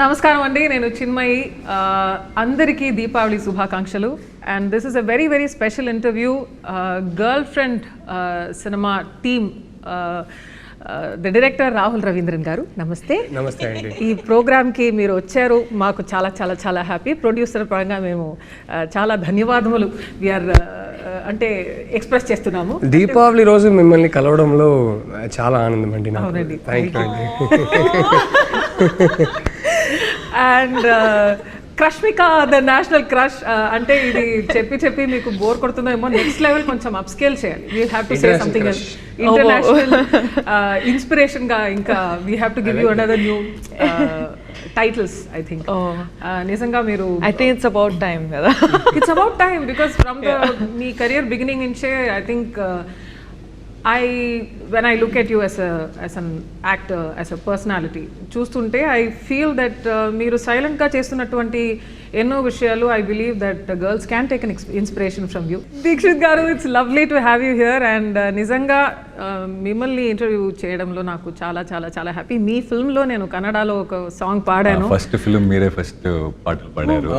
నమస్కారం అండి, నేను చిన్మయి. అందరికీ దీపావళి శుభాకాంక్షలు. And this is a very very special interview. Girl friend cinema team, the director Rahul Ravindran గారు, నమస్తే. నమస్తే అండి. ఈ ప్రోగ్రామ్కి మీరు వచ్చారు, మాకు చాలా చాలా చాలా హ్యాపీ. ప్రొడ్యూసర్ పరంగా మేము చాలా ధన్యవాదములు వీఆర్ అంటే ఎక్స్ప్రెస్ చేస్తున్నాము. దీపావళి రోజు మిమ్మల్ని కలవడంలో చాలా ఆనందం అండి. అవునండి, థ్యాంక్ యూ అండి. And Rashmika the national crush అంటే ఇది చెప్పి మీకు బోర్ కొడుతుందేమో. నెక్స్ట్ లెవెల్ కొంచెం అప్ స్కేల్ చేయాలి. We have to say something international inspiration గా. ఇంకా we have to give you another new titles. I think నిజంగా మీరు I think it's about time కదా. It's about time because from the మీ career beginning నుంచే I think when I look at you as an actor, as a personality, చూస్తుంటే I feel that మీరు సైలెంట్గా చేస్తున్నటువంటి ఎన్నో విషయాలు I believe that girls can take an inspiration from you. Dixit గారు, it's lovely to have you here. And నిజంగా మిమ్మల్ని interview చేయడంలో నాకు చాలా చాలా చాలా హ్యాపీ. మీ ఫిల్మ్లో నేను కన్నడలో ఒక సాంగ్ పాడాను. ఫస్ట్ ఫిల్మ్ మీరే ఫస్ట్ పాటలు పాడారు.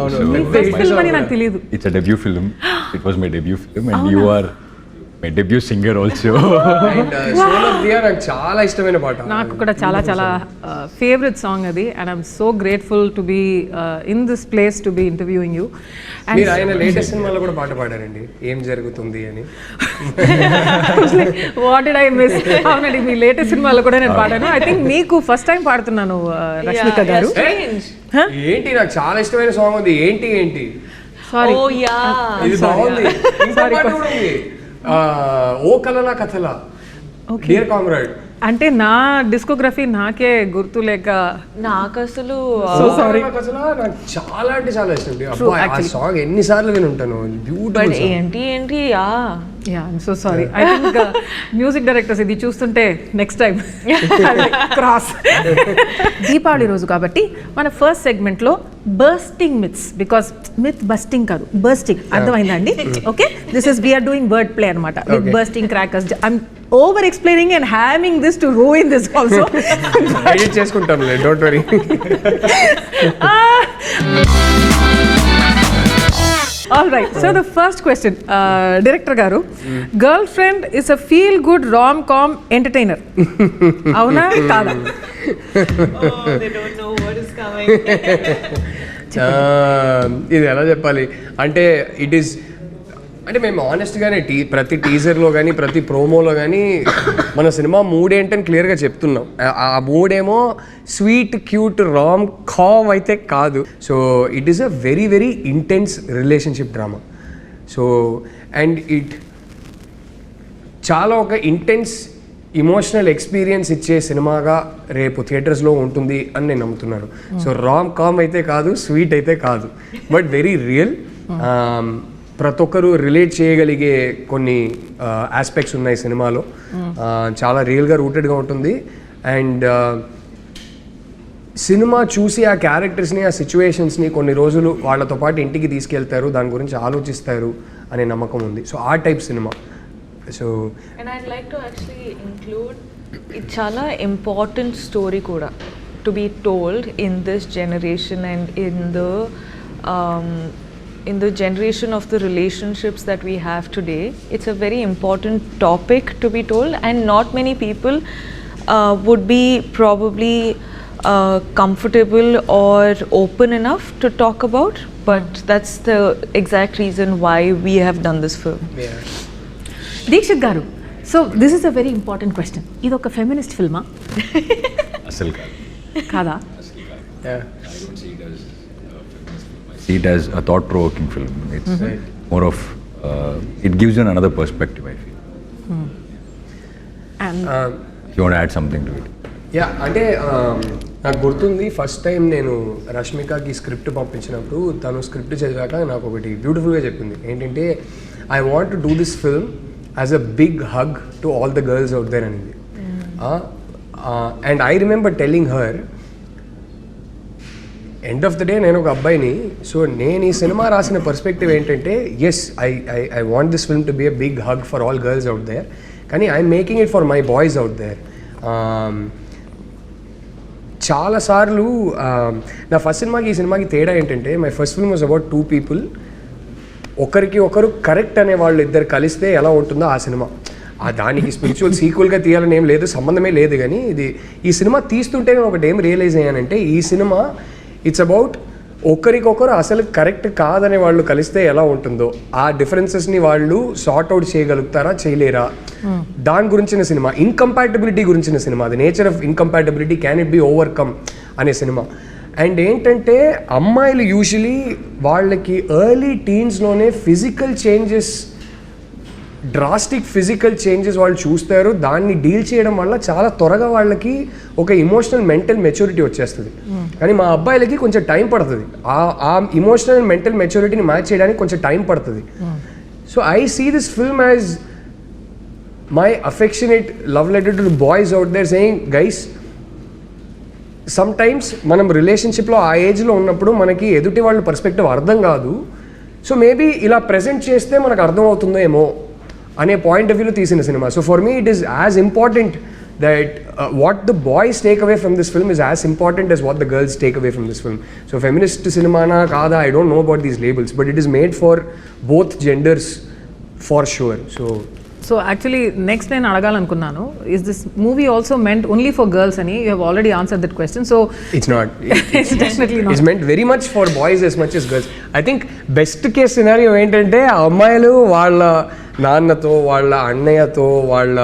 ఫస్ట్ ఫిల్మ్ అని నాకు తెలియదు. It's a debut film. It was my debut film and you are my debut singer also. నాకు చాలా ఇష్టమైన పాట. నాకు కూడా చాలా చాలా ఫేవరెట్ సాంగ్ అది. And I'm so grateful to be in this place to be interviewing you. మీరు ఆయన లేటెస్ట్ సినిమాలో కూడా పాట పాడారండి, ఏం జరుగుతుంది అని. What did I miss? అవునండి, మీ లేటెస్ట్ సినిమాలో కూడా నేను పాడాను. ఐ థింక్ మీకు ఫస్ట్ టైం పాడుతున్నాను రష్మిక గారు. ఏంటి, నాకు చాలా ఇష్టమైన సాంగ్ ఉంది. ఏంటి సారీ, ఇది బాగుంది. ఇంకో పాట కూడా ఉంది, ఓ కలలా కథలా, డియర్ కామ్రేడ్. అంటే నా డిస్కోగ్రఫీ నాకే గుర్తు లేక నాకు అసలు నాకు చాలా అంటే చాలా ఇష్టం. ఆ సాంగ్ ఎన్నిసార్లు విని ఉంటాను. బ్యూటిఫుల్. ఏంటి I'm so sorry. I think music directors ఇది చూస్తుంటే నెక్స్ట్ టైం క్రాస్. దీపావళి రోజు కాబట్టి మన ఫస్ట్ సెగ్మెంట్లో bursting myths, because myth busting కాదు, బర్స్టింగ్. అర్థమైందండి? Okay, this is we're doing word play అనమాట. With bursting crackers. I'm over explaining and having this to ruin this also. Edit చేసుకుంటాం, don't worry. All right, so the first question, director garu, girlfriend is a feel good rom-com entertainer. Avuna kada? they don't know what is coming. ఇది ఎలా చెప్పాలి అంటే, it is అంటే మేము ఆనెస్ట్గానే ప్రతి టీజర్లో కానీ ప్రతి ప్రోమోలో కానీ మన సినిమా మూడ్ ఏంటని క్లియర్గా చెప్తున్నాం. ఆ మూడేమో స్వీట్ క్యూట్ రామ్ కామ్ అయితే కాదు. So it is a very very intense relationship drama. So and it చాలా ఒక ఇంటెన్స్ ఇమోషనల్ ఎక్స్పీరియన్స్ ఇచ్చే సినిమాగా రేపు థియేటర్స్లో ఉంటుంది అని నేను నమ్ముతున్నాను. సో రామ్ కామ్ అయితే కాదు, స్వీట్ అయితే కాదు, బట్ వెరీ రియల్. ప్రతి ఒక్కరు రిలేట్ చేయగలిగే కొన్ని ఆస్పెక్ట్స్ ఉన్నాయి సినిమాలో. చాలా రియల్గా రూటెడ్గా ఉంటుంది. అండ్ సినిమా చూసి ఆ క్యారెక్టర్స్ని, ఆ సిచ్యువేషన్స్ని కొన్ని రోజులు వాళ్ళతో పాటు ఇంటికి తీసుకెళ్తారు, దాని గురించి ఆలోచిస్తారు అనే నమ్మకం ఉంది. సో ఆ టైప్ సినిమా. So and I'd like to actually include, ఇది చాలా ఇంపార్టెంట్ స్టోరీ కూడా to be told in this generation and in the generation of the relationships that we have today. It's a very important topic to be told, and not many people would be probably comfortable or open enough to talk about, but that's the exact reason why we have done this film. Dheekshith garu, so this is a very important question. Idu oka feminist filma? అసలు kada? yeah, I don't see it as see it as a thought-provoking film. It's more of it gives you another perspective, I feel. And If you want to add something to it. అంటే నాకు గుర్తుంది, first time నేను రష్మికకి script పంపించినప్పుడు తను script చదివాక నాకు ఒకటి బ్యూటిఫుల్గా చెప్పింది. ఏంటంటే, I want to do this film as a big hug to all the girls out there అనేది. And I remember telling her, end of the day నేను ఒక అబ్బాయిని, సో నేను ఈ సినిమా రాసిన పర్స్పెక్టివ్ ఏంటంటే, yes I want this film to be a big hug for all girls out there, కానీ I'm making it for my boys out there. చాలాసార్లు నా ఫస్ట్ సినిమాకి ఈ సినిమాకి తేడా ఏంటంటే, my first film was about 2 people. ఒకరికి ఒకరు కరెక్ట్ అనే వాళ్ళు ఇద్దరు కలిస్తే ఎలా ఉంటుందో ఆ సినిమా. దానికి స్పిరిచువల్ సీక్వెల్గా తీయాలని ఏం లేదు, సంబంధమే లేదు. కానీ ఈ సినిమా తీస్తుంటే నేను ఒకటి ఏం రియలైజ్ అయ్యానంటే, ఈ సినిమా ఇట్స్ అబౌట్ ఒకరికొకరు అసలు కరెక్ట్ కాదనే వాళ్ళు కలిస్తే ఎలా ఉంటుందో, ఆ డిఫరెన్సెస్ని వాళ్ళు సార్ట్ అవుట్ చేయగలుగుతారా చేయలేరా, దాని గురించిన సినిమా. ఇన్కంపాటబిలిటీ గురించిన సినిమా. The nature of incompatibility, can it be overcome అనే సినిమా. అండ్ ఏంటంటే అమ్మాయిలు యూజువలీ వాళ్ళకి ఎర్లీ టీన్స్లోనే physical changes, drastic physical changes వాళ్ళు చూస్తారు. దాన్ని డీల్ చేయడం వల్ల చాలా త్వరగా వాళ్ళకి ఒక ఇమోషనల్ మెంటల్ మెచ్యూరిటీ వచ్చేస్తుంది. కానీ మా అబ్బాయిలకి కొంచెం టైం పడుతుంది. ఆ ఇమోషనల్ మెంటల్ మెచ్యూరిటీని మ్యాచ్ చేయడానికి కొంచెం టైం పడుతుంది. So I see this film as my affectionate love letter to the boys out there saying, guys, some times మనం రిలేషన్షిప్లో ఆ ఏజ్లో ఉన్నప్పుడు మనకి ఎదుటి వాళ్ళ పర్స్పెక్టివ్ అర్థం కాదు. సో మేబీ ఇలా ప్రెజెంట్ చేస్తే మనకు అర్థం అవుతుందో ఏమో అనే పాయింట్ ఆఫ్ వ్యూలో తీసిన సినిమా. So for me it is as important that what the boys take away from this film is as important as what the girls take away from this film. So feminist సినిమానా కాదా, I don't know about these labels, but it is made for both genders for sure. So actually next నేను అడగాలనుకున్నాను, is this movie also meant only for girls అని? You have already answered that question. So it's not. It's definitely not. It's meant very much for boys as much as girls. I think best case scenario ఏంటంటే ఆ అమ్మాయిలు వాళ్ళ నాన్నతో, వాళ్ళ అన్నయ్యతో, వాళ్ళ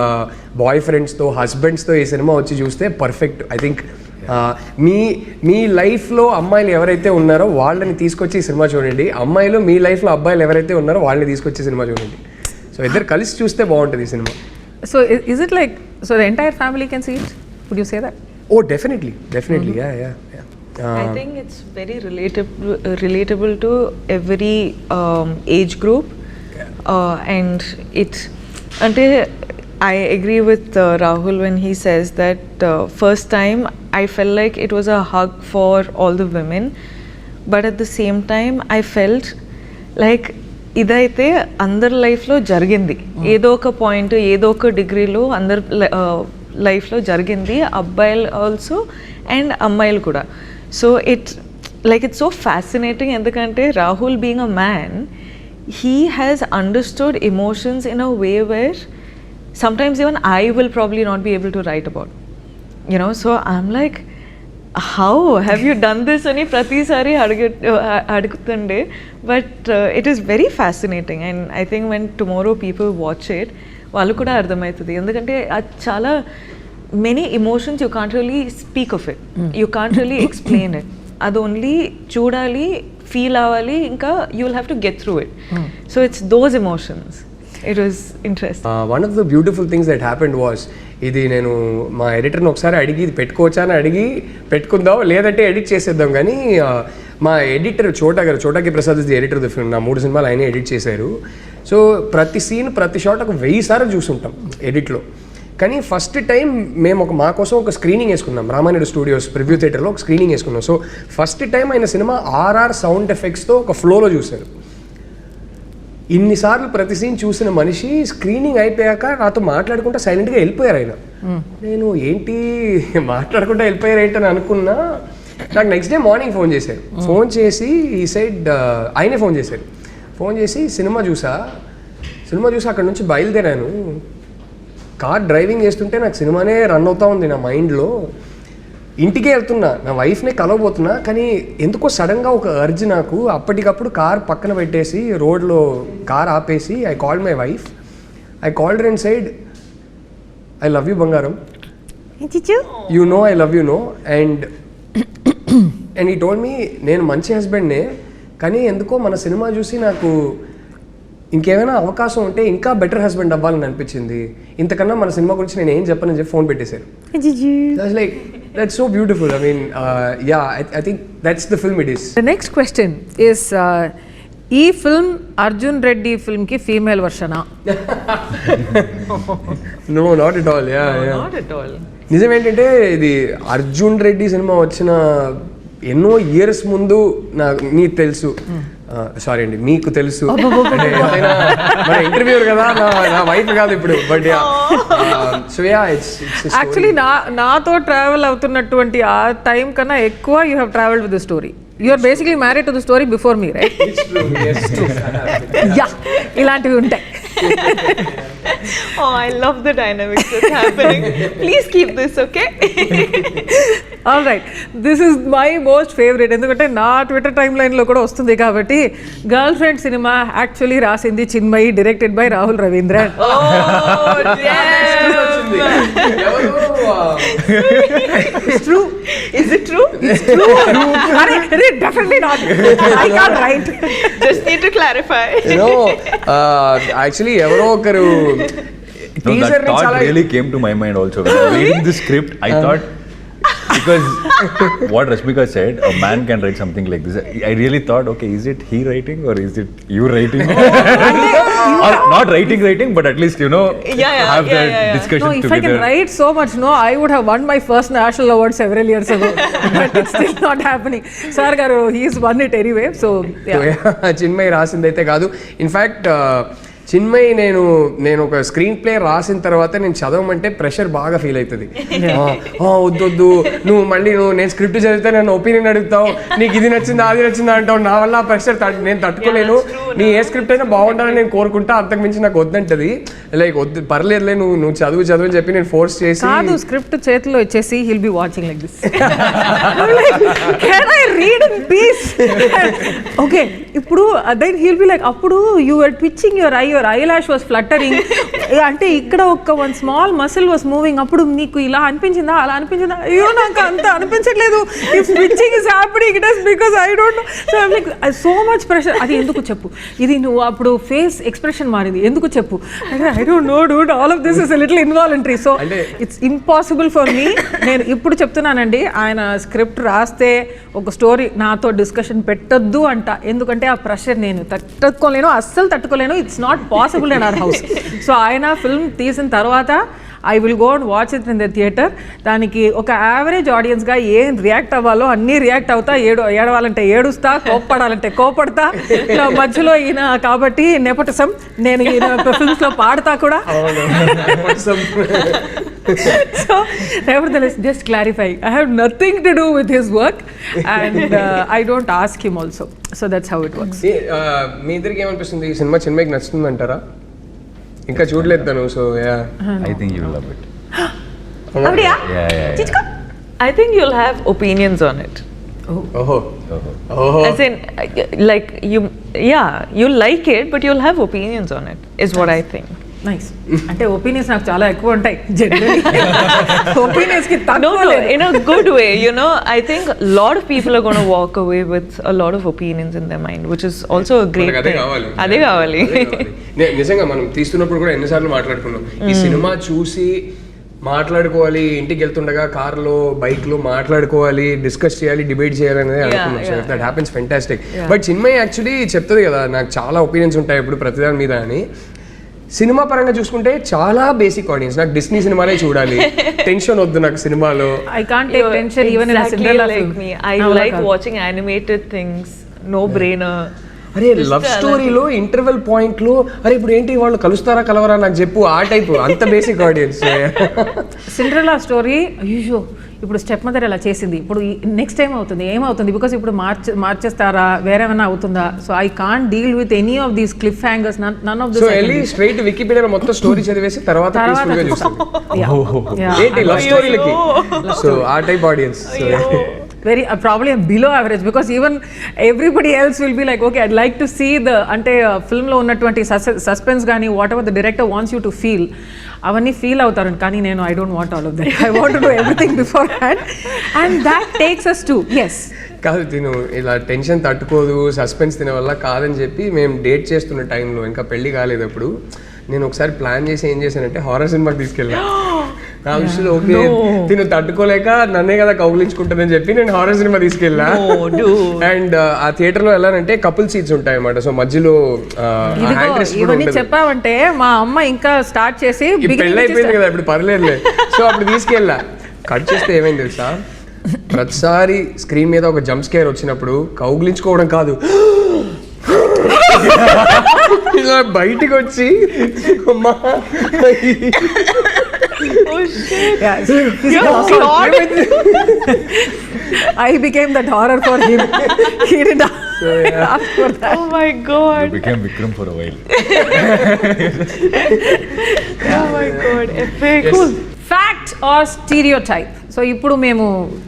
bye ఫ్రెండ్స్తో, హస్బెండ్స్తో ఈ సినిమా వచ్చి చూస్తే పర్ఫెక్ట్. ఐ థింక్ మీ లైఫ్లో అమ్మాయిలు ఎవరైతే ఉన్నారో వాళ్ళని తీసుకొచ్చి ఈ సినిమా చూడండి. అమ్మాయిలు మీ లైఫ్లో అబ్బాయిలు ఎవరైతే ఉన్నారో వాళ్ళని తీసుకొచ్చి సినిమా చూడండి. సో ఇద్దరు కలిసి చూస్తే బాగుంటుంది ఈ సినిమా. So is it like, so the entire family can see it? Would you say that? Oh, definitely. Yeah. I think it's very relatable to every age group. And I agree with Rahul when he says that first time I felt like it was a hug for all the women, but at the same time I felt like ఇదైతే అందరి లైఫ్లో జరిగింది, ఏదో ఒక point, ఏదో ఒక డిగ్రీలో అందరి లైఫ్లో జరిగింది, అబ్బాయిలు ఆల్సో అండ్ అమ్మాయిలు కూడా. సో ఇట్స్ సో ఫ్యాసినేటింగ్, ఎందుకంటే Rahul being a man, he has understood emotions in a way where sometimes even I will probably not be able to write about, so I'm like, how have you done this ani prati sari adugutunde, but it is very fascinating. And I think when tomorrow people watch it, vallu kuda ardhamaitadi, endukante chala many emotions you can't really speak of it, you can't really explain it, adu only chudali, feel avali, inka you will have to get through it. So it's those emotions. It was interesting. One of the beautiful things that happened was, ఇది నేను మా ఎడిటర్ని ఒకసారి అడిగి ఇది పెట్టుకోవచ్చా అని అడిగి పెట్టుకుందాం, లేదంటే ఎడిట్ చేసేద్దాం. కానీ మా editor Chota K Prasad is the editor of the film. నా 3 సినిమాలు ఆయనే ఎడిట్ చేశారు. సో ప్రతి సీన్, ప్రతి షాట్ ఒక 1000 సార్లు చూసుంటాం ఎడిట్లో. కానీ ఫస్ట్ టైం మేము మా కోసం ఒక స్క్రీనింగ్ వేసుకున్నాం, రామానాయుడు స్టూడియోస్ ప్రివ్యూ థియేటర్లో ఒక స్క్రీనింగ్ వేసుకున్నాం. సో ఫస్ట్ టైం ఆయన సినిమా ఆర్ఆర్ సౌండ్ ఎఫెక్ట్స్తో ఒక ఫ్లోలో చూశారు. ఇన్నిసార్లు ప్రతి సీన్ చూసిన మనిషి స్క్రీనింగ్ అయిపోయాక నాతో మాట్లాడుకుంటా సైలెంట్గా వెళ్ళిపోయారు ఆయన. నేను ఏంటి మాట్లాడుకుంటా వెళ్ళిపోయారు ఏంటని అనుకున్నా. నాకు నెక్స్ట్ డే మార్నింగ్ ఫోన్ చేశారు. ఫోన్ చేసి ఈ సైడ్ ఆయనే ఫోన్ చేసి సినిమా చూసి అక్కడ నుంచి బయలుదేరాను. కార్ డ్రైవింగ్ చేస్తుంటే నాకు సినిమానే రన్ అవుతా ఉంది నా మైండ్లో. ఇంటికే వెళ్తున్నా, నా వైఫ్నే కలవబోతున్నా, కానీ ఎందుకో సడన్గా ఒక అర్జ్ నాకు. అప్పటికప్పుడు కార్ పక్కన పెట్టేసి రోడ్లో కార్ ఆపేసి I called my wife. I called her and said, I love you బంగారం, you know I love you know. And he told me, నేను మంచి హస్బెండ్నే, కానీ ఎందుకో మన సినిమా చూసి నాకు ఇంకేమైనా అవకాశం ఉంటే ఇంకా బెటర్ హస్బెండ్ అవ్వాలని అనిపించింది. ఇంతకన్నా మన సినిమా గురించి నేను ఏం చెప్పనని చెప్పి ఫోన్ పెట్టేశారు. Like that's so beautiful. I mean, I think that's the film it is. The next question is, ee film Arjun Reddy film ki female version ah? No, not at all. Yeah. Not at all. నిజం ఏంటంటే ఇది Arjun Reddy cinema వచ్చిన ఎన్నో years ముందు నీకు తెలుసు sorry అండి, మీకు తెలుసు అంటే ఏదైనా మన ఇంటర్వ్యూర్ కదా, నా వైఫ్ కాదు ఇప్పుడు, but so yeah it's actually నాతో ట్రావెల్ అవుతున్నటువంటి ఆ టైం కన్నా ఎక్కువ you have travelled with the story. You are basically married to the story before me, right? Yeah, ఇలాంటివి ఉంటాయి. Oh, I love the dynamics that's happening. Please keep this, okay? All right, this is my most favourite. ఎందుకంటే నా Twitter time లైన్లో కూడా వస్తుంది కాబట్టి. Girl friend cinema actually రాసింది Chinmayi, directed by Rahul Ravindran. Oh, yes. It's true. Is it true? It's true. Arey, definitely not. I can't write. Just need to clarify. Actually ఎవరో ఒకరు No, that thought really came to my mind also. When I was reading the script, I thought, because what Rashmika said, a man can write something like this. I really thought, okay, is it he writing or is it you writing? Or not writing, but at least, have that discussion No, if together. I can write so much, I would have won my first national award several years ago. But it's still not happening. Sir garu, he's won it anyway. So, yeah. Chinmayi రాసిందైతే కాదు. In fact Chinmayi నేను ఒక screen play రాసిన తర్వాత నేను చదవమంటే pressure బాగా feel అవుతుంది. వద్దు నువ్వు మళ్ళీ నేను స్క్రిప్ట్ చదివితే నన్ను ఒపీనియన్ అడుగుతావు, నీకు ఇది నచ్చిందా అది నచ్చిందా అంటావు, నా వల్ల ఆ ప్రెషర్ నేను తట్టుకోలేను, నీ ఏ స్క్రిప్ట్ అయినా బాగుండాలని నేను కోరుకుంటా, అంతకుమించి నాకు వద్దంటది. లైక్ వద్దు పర్లేదులే నువ్వు చదువు అని చెప్పి నేను ఫోర్స్ చేసి, కాదు స్క్రిప్ట్ చేతిలో ఇచ్చేసి he'll be watching like this. Can I read in peace? Okay, ఇప్పుడు then he'll be like, అప్పుడు you were twitching your eyelash was fluttering. అంటే ఇక్కడ one small muscle was moving. అప్పుడు నీకు ఇలా అనిపించిందా అలా అనిపించిందా? అయ్యో నాకు అంత అనిపించట్లేదు. If twitching is happening, it is because I don't know. So I'm like, so much pressure. అది ఎందుకు చెప్పు, ఇది నువ్వు అప్పుడు ఫేస్ ఎక్స్ప్రెషన్ మారింది ఎందుకు చెప్పు. I don't know dude, all of this is a little involuntary. So it's impossible for me. నేను ఇప్పుడు చెప్తున్నానండి, ఆయన స్క్రిప్ట్ రాస్తే ఒక స్టోరీ నాతో డిస్కషన్ పెట్టొద్దు అంట. ఎందుకంటే ఆ ప్రెషర్ నేను తట్టుకోలేను, అస్సలు తట్టుకోలేను. It's not possible in our house. So ఆయన ఫిల్మ్ తీసిన తర్వాత I will go and watch it in the theatre. దానికి ఒక యావరేజ్ ఆడియన్స్గా ఏం రియాక్ట్ అవ్వాలో అన్నీ రియాక్ట్ అవుతా, ఏడవాలంటే ఏడుస్తా, కోప్పడాలంటే కోపడతా. మధ్యలో ఈయన కాబట్టి నెపోటిజం, నేను ఈయన ఫిల్మ్స్లో పాడతా కూడా. So nevertheless, just clarify, I have nothing to do with his work and I don't ask him also. So that's how it works. మీ ఇద్దరికి ఏమనిపిస్తుంది ఈ సినిమా? చిన్మయికి నచ్చుతుంది అంటారా? ఇంకా చూడలేదు తను. So yeah, I think you will love it. Avadiya? Yeah. I think you'll have opinions on it. ఓహో As in, like you'll like it, but you'll have opinions on it, is what I think. Nice. అంటే opinions నాకు చాలా ఎక్కువ ఉంటాయి generally. Opinions కి No, తక్కువ in a good way, I think a lot of people are going to walk away with a lot of opinions in their mind, which is also a great thing. అదే కావాలి. నిజంగా మనం తీస్తున్నప్పుడు కూడా ఎన్నిసార్లు మాట్లాడుకున్నాం, ఈ సినిమా చూసి మాట్లాడుకోవాలి, ఇంటికి వెళ్తుండగా కార్లో బైక్లో మాట్లాడుకోవాలి, డిస్కస్ చేయాలి, డిబేట్ చేయాలి అనేది అనుకున్నాం. So that happens fantastic. But Chinmayi actually చెప్తుంది కదా, నాకు చాలా ఒపీనియన్స్ ఉంటాయి ఇప్పుడు ప్రతిదాని మీద అని. సినిమా పరంగా చూసుకుంటే చాలా బేసిక్ ఆడియన్స్. నాకు డిస్నీ సినిమాలే చూడాలి, టెన్షన్ వద్దు నాకు సినిమాలో. I can't take tension even in a Cinderella like film. me. I like watching animated things, no brainer. అరే లవ్ స్టోరీలో ఇంటర్వెల్ పాయింట్లో అరే ఇప్పుడు ఏంటి వాళ్ళు కలుస్తారా కలవరా నాకు చెప్పు, ఆ టైప్ అంత బేసిక్ ఆడియన్స్. సిండ్రెల్లా స్టోరీ అయ్యో ఇప్పుడు స్టెప్ మదర్ ఎలా చేసింది, ఇప్పుడు నెక్స్ట్ టైం అవుతుంది ఏమవుతుంది, బికాస్ ఇప్పుడు మార్చేస్తారా వేరేమైనా అవుతుందా. So I can't deal with any of these cliffhangers, none of this. So వెళ్ళి స్ట్రైట్ వికీపీడియాలో మొత్తం స్టోరీ చదివేసి తర్వాత ఏంటి లవ్ స్టోరీలకి. సో ఆ type audience very probably below average, because even everybody else will be like, okay, I'd like to see the ante film lo unnatuvanti suspense gaani whatever the director wants you to feel avanni feel avutaru, kani nenu I don't want all of that. I want to do everything beforehand and that takes us to yes. కాదు తిను ఇలా tension తట్టుకోదు, suspense తిన వల్ల కాదని చెప్పి మేము date చేస్తున్న టైంలో, ఇంకా పెళ్లి కాలేదు అప్పుడు, నేను ఒకసారి ప్లాన్ చేసి ఏం చేశానంటే హారర్ సినిమాకి తీసుకెళ్ళా. నా విషయంలో ఓకే తిను తట్టుకోలేక నన్నే కదా కౌగిలించుకుంటుందని చెప్పి నేను హారర్ సినిమా తీసుకెళ్ళా. అండ్ ఆ థియేటర్ లో వెళ్ళానంటే కపుల్ సీట్స్ ఉంటాయి అన్నమాట. సో మధ్యలో ఇవన్నీ చెప్పావంటే మా అమ్మ ఇంకా స్టార్ట్ చేసి పెళ్ళి అయిపోయింది కదా ఇప్పుడు పర్లేదులే. సో అప్పుడు తీసుకెళ్ళా. కట్ చేస్తే ఏమైంది తెలుసా, ప్రతిసారి స్క్రీన్ మీద ఒక జంప్ స్కేర్ వచ్చినప్పుడు కౌగిలించుకోవడం కాదు, ఇలా బయటికి వచ్చి అమ్మా Oh shit. Yeah, he's God. I became that horror for him. He didn't ask for that. Oh my God. You became Vikram for a while. Oh my God. Epic. Yes. Fact or stereotype. So ఇప్పుడు మేము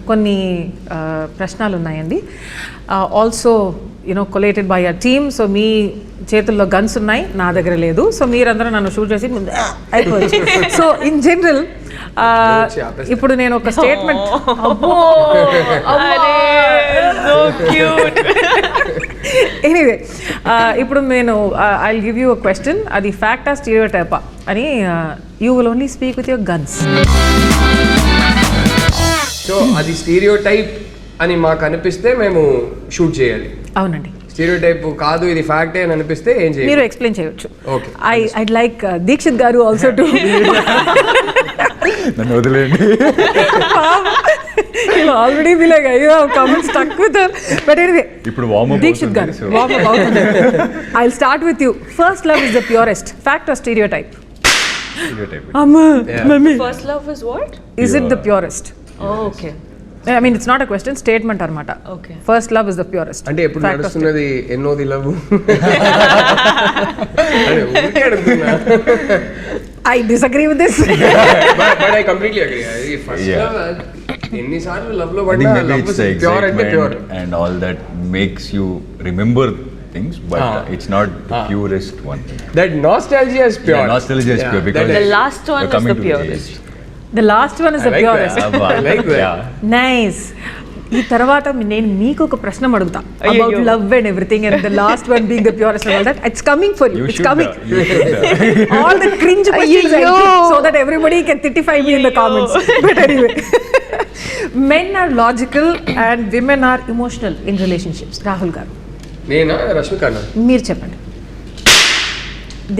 కొన్ని ప్రశ్నలు ఉన్నాయండి, also you know collated by a team. So మీ చేతుల్లో guns ఉన్నాయి, నా దగ్గర లేదు. సో మీరందరూ నన్ను షూట్ చేసి అయిపోవచ్చు. సో ఇన్ జనరల్ ఇప్పుడు నేను ఒక స్టేట్మెంట్, So cute. ఎనీవే ఇప్పుడు నేను I will give you a question, అది ఫ్యాక్టా స్టీరియోటైపా అని. You will only speak with your guns. So అది స్టీరియోటైప్ అని మాకు అనిపిస్తే మేము షూట్ చేయాలి. అవునండి, స్టీరియోటైప్ కాదు ఇది ఫ్యాక్టే అని అనిపిస్తే ఏం చేయాలి? మీరు ఎక్స్ప్లెయిన్ చేయొచ్చు. Okay. ఐడ్ లైక్ దీక్షిత్ గారు ఆల్సో టు నన్ను వదిలేండి. ఆల్రెడీ be like, అయ్యో comment stuck with her. But anyway, ఇప్పుడు warm up దీక్షిత్ గారు అవుతుంది, so. warm up అవుతుంది. I'll start with you. First love is the purest. Fact or stereotype? Stereotype. Amma, Yeah. mummy. First love is what? Is it the purest? Oh, okay. I mean, it's not a question, statement అన్నమాట. Okay. First love is the purest. అంటే ఎప్పుడు Fact or నడుస్తున్నది ఎన్నోది love? I disagree with this. But I completely agree. First Yeah. love, ఎన్నిసార్లు love లో I think పడినా maybe love it's the pure అంటే pure. excitement and all that makes you remember things, but it's not the purest one. That nostalgia is pure. Yeah, nostalgia is pure because The last one you're is coming the to purest. age. The last one is I the like purest. that. I like that. Yeah. Nice. ఈ తర్వాత నేను మీకు ఒక ప్రశ్న అడుగుతా అయ్యయ్యో. About love and everything, and the last one being the purest and all that. It's coming for you. You it's should, coming. you should. All the cringe questions I అయ్యయ్యో. keep so that everybody can titify me in the comments. But anyway, men are logical and women are emotional in relationships. Rahul గారు, నేనా రష్మిక అన్న? మీరు చెప్పండి,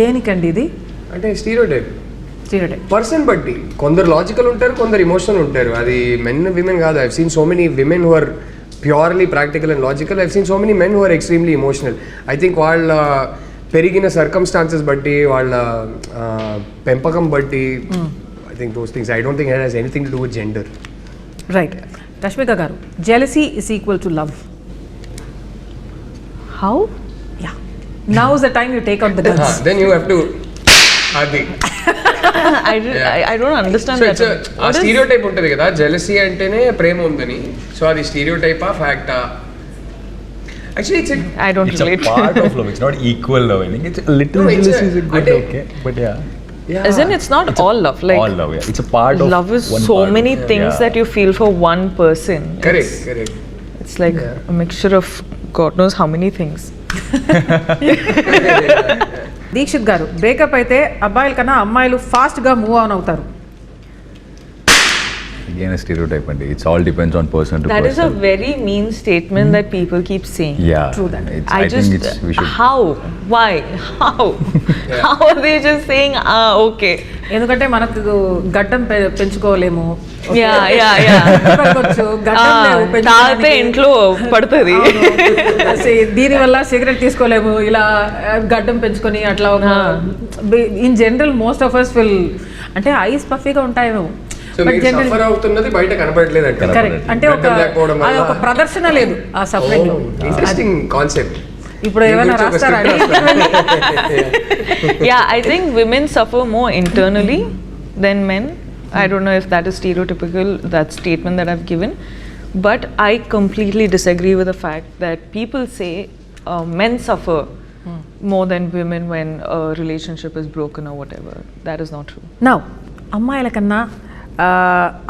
దేనికండి ఇది అంటే stereotype stereotype? Person బట్టి కొందరు లాజికల్ ఉంటారు, కొందరు ఇమోషనల్ ఉంటారు. అది మెన్ విమెన్ కాదు. I've seen so many women who are purely practical and logical. I've seen so many men who are extremely emotional. I think వాళ్ళ పెరిగిన సర్కమ్స్టాన్సెస్ బట్టి, వాళ్ళ పెంపకం బట్టి, I think those things. I don't think it has anything to do with gender. Right. Rashmika garu, jealousy is equal to love. How? Yeah. Now is the time you take out the guns. Then you have to అది. I don't understand so that. It's ఆ stereotype ఉంటుంది కదా, jealousy అంటేనే ప్రేమ ఉందని. So అది స్టీరియోటైపా ఫ్యాక్టా? Actually it's I don't It's a relate. part of love. It's not equal love. I think it's a little No, it's jealousy is a good, అంటే- okay, but yeah, Isn't it's not all love? Like all love. Yeah, it's a part of love is one so part many of, things yeah. that you feel for one person. Correct correct. It's like a mixture of God knows how many things. Dheekshith garu, breakup అయితే అబ్బాయిల కన్నా అమ్మాయిలు ఫాస్ట్గా move on అవుతారు. Again, a stereotype, and it's all depends on person to That is person. a very mean statement that people keep saying. Yeah, True that. I think it's we should. How? Why? How? How are they just saying, okay? ఎందుకంటే మనకు గడ్డం పెంచుకోలేము. Yeah. పెరగొచ్చు, గడ్డం లేవు తాగితే పెంచుకోవడానికి. ఇంట్లో పడుతుంది. దీని వల్ల సిగరెట్ తీసుకోలేము, ఇలా గడ్డం పెంచుకొని అట్లా. In general most of us will, అంటే ఐస్ పఫీగా ఉంటాయేమో. సో మీరు సఫర్ అవుతున్నది బయట కనపడలేదు అంటే. కరెక్ట్. అంటే ఒక అది ఒక ప్రదర్శన లేదు ఆ సఫరింగ్ లో. Interesting concept. ఇప్పుడు ఏమైనా రాస్తారా? Yeah, I think women suffer more internally than men. I don't know if that is stereotypical, that statement that I've given, but I completely disagree with the fact that people say men suffer more than women when a relationship is broken or whatever. That is not true. Now అమ్మాయిల కన్నా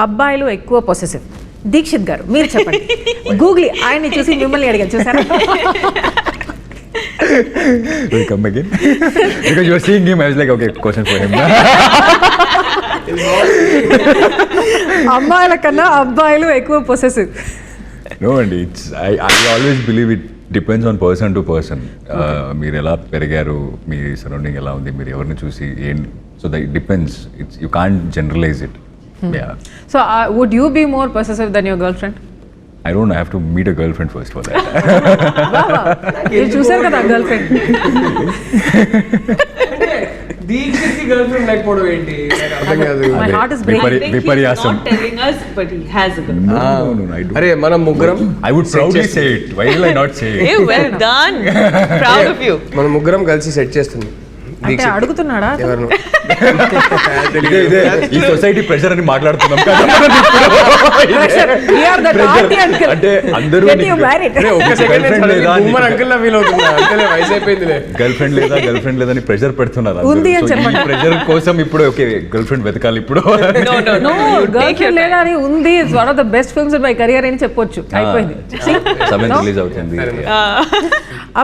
అబ్బాయిలు ఎక్కువ possessive. Dixit గారు, మీరు చెప్పండి. Google ఆయన్ని చూసి మిమ్మల్ని అడిగాను, చూసారా? Will come again because you were seeing him. I was like, okay, question for him. అమ్మాయిల కన్నా అబ్బాయిలు ఎక్కువ possessive. No, and it's I always believe it depends on person to person. మీరు ఎలా పెరిగారు, మీ సరౌండింగ్ ఎలా ఉంది, మీరు ఎవరిని చూసి ఏం, so that it depends. It's you can't generalize it. Yeah. So would you be more possessive then your girlfriend? I don't know, I have to meet a girlfriend first for that. మీరు చూసారు కదా girlfriend. Dheekshith girlfriend లేకపోవడం ఏంటి నాకు అర్థం కాదు. My heart is breaking. విపర్యాసం. Not telling us, but he has a girl. No, I don't. అరే మనం ముగ్గురం I would proudly say it. Why will I not say it? Hey, well done. Proud of you. మనం ముగ్గురం కలిసి set చేస్తుంది. అంటే అడుగుతున్నాడా? ఎవరు ఇదే ఈ సొసైటీ ప్రెషర్ అని మాట్లాడుతున్నాం కదా. We are the naughty uncle. అంటే అందరూ Get you married. ఒక్క సెకండ్ అంకుల్ లా ఫీల్ అవుతున్నా. అంతే వయసు అయిపోయిందిలే. గర్ల్ ఫ్రెండ్ లేదా అని ప్రెషర్ పెడుతున్నారు. ఉంది అని చెప్పండి. ప్రెషర్ కోసం ఇప్పుడు ఓకే గర్ల్ ఫ్రెండ్ వెతకాలి ఇప్పుడు. No, గర్ల్ ఫ్రెండ్ లేదా అని ఉంది. It's one of the best films in my career అని చెప్పొచ్చు. అయిపోయింది. సమయం రిలీజ్ అవుతుంది.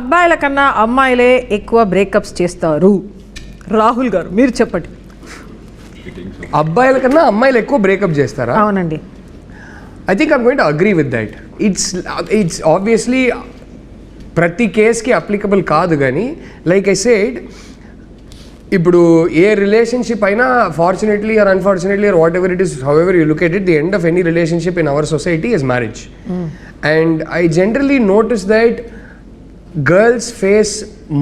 అబ్బాయిల కన్నా అమ్మాయిలే ఎక్కువ బ్రేకప్స్ చేస్తారు. రాహుల్ గారు మీరు చెప్పండి. అబ్బాయిల కన్నా అమ్మాయిలు ఎక్కువ బ్రేకప్ చేస్తారా? అవునండి. I think I'm going to agree with that. It's obviously ప్రతి కేస్కి అప్లికబుల్ కాదు, కానీ లైక్ ఐ సెడ్, ఇప్పుడు ఏ రిలేషన్షిప్ అయినా fortunately are unfortunately are what ever it is, how ever you look at it, the end of any relationship in our society is marriage. And I generally notice that girls face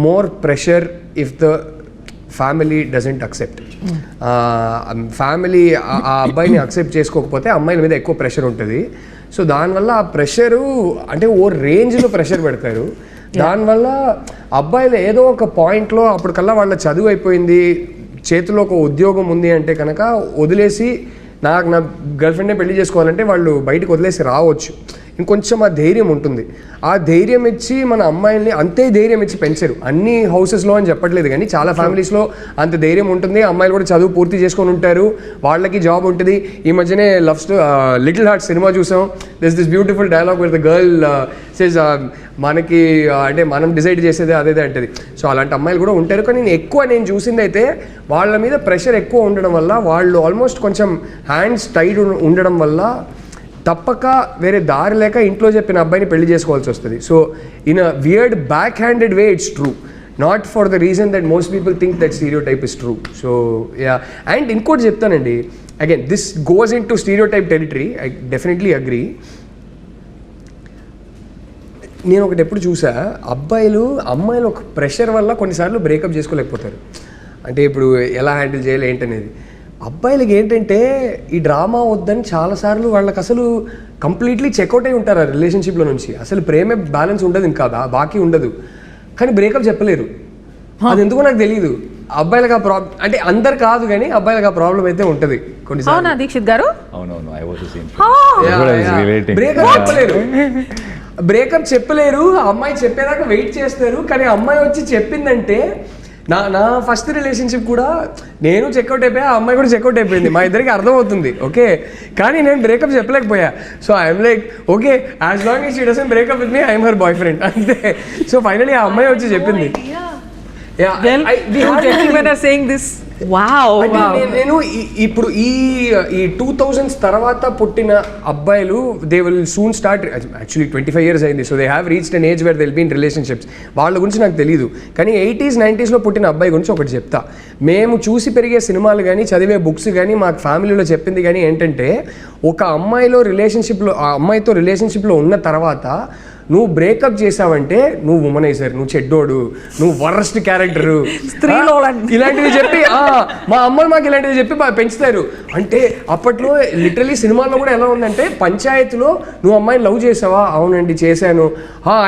more pressure if the family doesn't accept. Family ఆ అబ్బాయిని accept చేసుకోకపోతే అమ్మాయిల మీద ఎక్కువ pressure ఉంటుంది. So దానివల్ల ఆ pressure అంటే ఓ రేంజ్లో ప్రెషర్ పెడతారు. దానివల్ల అబ్బాయిలు ఏదో ఒక పాయింట్లో అప్పటికల్లా వాళ్ళ చదువు అయిపోయింది, చేతిలో ఒక ఉద్యోగం ఉంది అంటే కనుక వదిలేసి నా గర్ల్ ఫ్రెండ్నే పెళ్లి చేసుకోవాలంటే వాళ్ళు బయటకు వదిలేసి రావచ్చు. ఇంకొంచెం ఆ ధైర్యం ఉంటుంది. ఆ ధైర్యం ఇచ్చి మన అమ్మాయిల్ని అంతే ధైర్యం ఇచ్చి పెంచరు. అన్ని హౌసెస్లో అని చెప్పట్లేదు, కానీ చాలా ఫ్యామిలీస్లో అంత ధైర్యం ఉంటుంది. అమ్మాయిలు కూడా చదువు పూర్తి చేసుకొని ఉంటారు, వాళ్ళకి జాబ్ ఉంటుంది. ఈ మధ్యనే లిటిల్ హార్ట్ సినిమా చూసాం. This beautiful dialogue with the girl says మనకి అంటే మనం డిసైడ్ చేసేది అదే అంటది. సో అలాంటి అమ్మాయిలు కూడా ఉంటారు. కానీ నేను చూసింది అయితే వాళ్ళ మీద ప్రెషర్ ఎక్కువ ఉండడం వల్ల, వాళ్ళు ఆల్మోస్ట్ కొంచెం హ్యాండ్స్ టైడ్ ఉండడం వల్ల తప్పక వేరే దారి లేక ఇంట్లో చెప్పిన అబ్బాయిని పెళ్లి చేసుకోవాల్సి వస్తుంది. So in a weird back handed way it's true, not for the reason that most people think that stereotype is true. So yeah, and ఇంకోటి చెప్తానండి, again this goes in to stereotype territory. I definitely agree. నేను ఒకటి ఎప్పుడు చూసా, అమ్మాయిలు ఒక pressure వల్ల కొన్నిసార్లు బ్రేకప్ చేసుకోలేకపోతారు. అంటే ఇప్పుడు ఎలా హ్యాండిల్ చేయాలి ఏంటనేది. అబ్బాయిలకి ఏంటంటే ఈ డ్రామా వద్దని చాలాసార్లు వాళ్ళకి అసలు కంప్లీట్లీ చెక్అవుట్ అయి ఉంటారు ఆ రిలేషన్షిప్లో నుంచి. అసలు ప్రేమే బ్యాలెన్స్ ఉండదు, ఇంకా బాకీ ఉండదు, కానీ బ్రేకప్ చెప్పలేరు. అది ఎందుకో నాకు తెలియదు. అబ్బాయిలకు ఆ ప్రాబ్లం అంటే అందరు కాదు, కానీ అబ్బాయిలకు ఆ ప్రాబ్లం అయితే ఉంటుంది కొన్నిసార్లు. దీక్షిత్ గారు బ్రేకప్ చెప్పలేరు. అమ్మాయి చెప్పేదాకా వెయిట్ చేస్తారు, కానీ అమ్మాయి వచ్చి చెప్పిందంటే నా ఫస్ట్ రిలేషన్షిప్ కూడా నేను చెక్అవుట్ అయిపోయా, ఆ అమ్మాయి కూడా చెక్అవుట్ అయిపోయింది. మా ఇద్దరికి అర్థమవుతుంది, ఓకే, కానీ నేను బ్రేకప్ చెప్పలేకపోయా. So I'm like okay, as long as she doesn't break up with me I'm her boyfriend అంతే. సో ఫైనలీ ఆ అమ్మాయి వచ్చి చెప్పింది. నేను ఇప్పుడు ఈ 2000s తర్వాత పుట్టిన అబ్బాయిలు they will soon start, actually 25 years అయింది. So they have reached an age where they will be in relationships. వాళ్ళ గురించి నాకు తెలియదు, కానీ 80s 90sలో పుట్టిన అబ్బాయి గురించి ఒకటి చెప్తా. మేము చూసి పెరిగే సినిమాలు కానీ చదివే బుక్స్ కానీ మాకు ఫ్యామిలీలో చెప్పింది కానీ ఏంటంటే, ఒక అమ్మాయితో రిలేషన్షిప్లో ఉన్న తర్వాత నువ్వు బ్రేకప్ చేసావంటే నువ్వు ఉమనైజర్, నువ్వు చెడ్డోడు, నువ్వు వరస్ట్ క్యారెక్టరు, స్త్రీలో ఇలాంటివి చెప్పి మా అమ్మలు మాకు ఇలాంటివి చెప్పి పెంచుతారు. అంటే అప్పట్లో లిటరలీ సినిమాల్లో కూడా ఎలా ఉందంటే, పంచాయతీలో నువ్వు అమ్మాయిని లవ్ చేసావా, అవునండి చేశాను,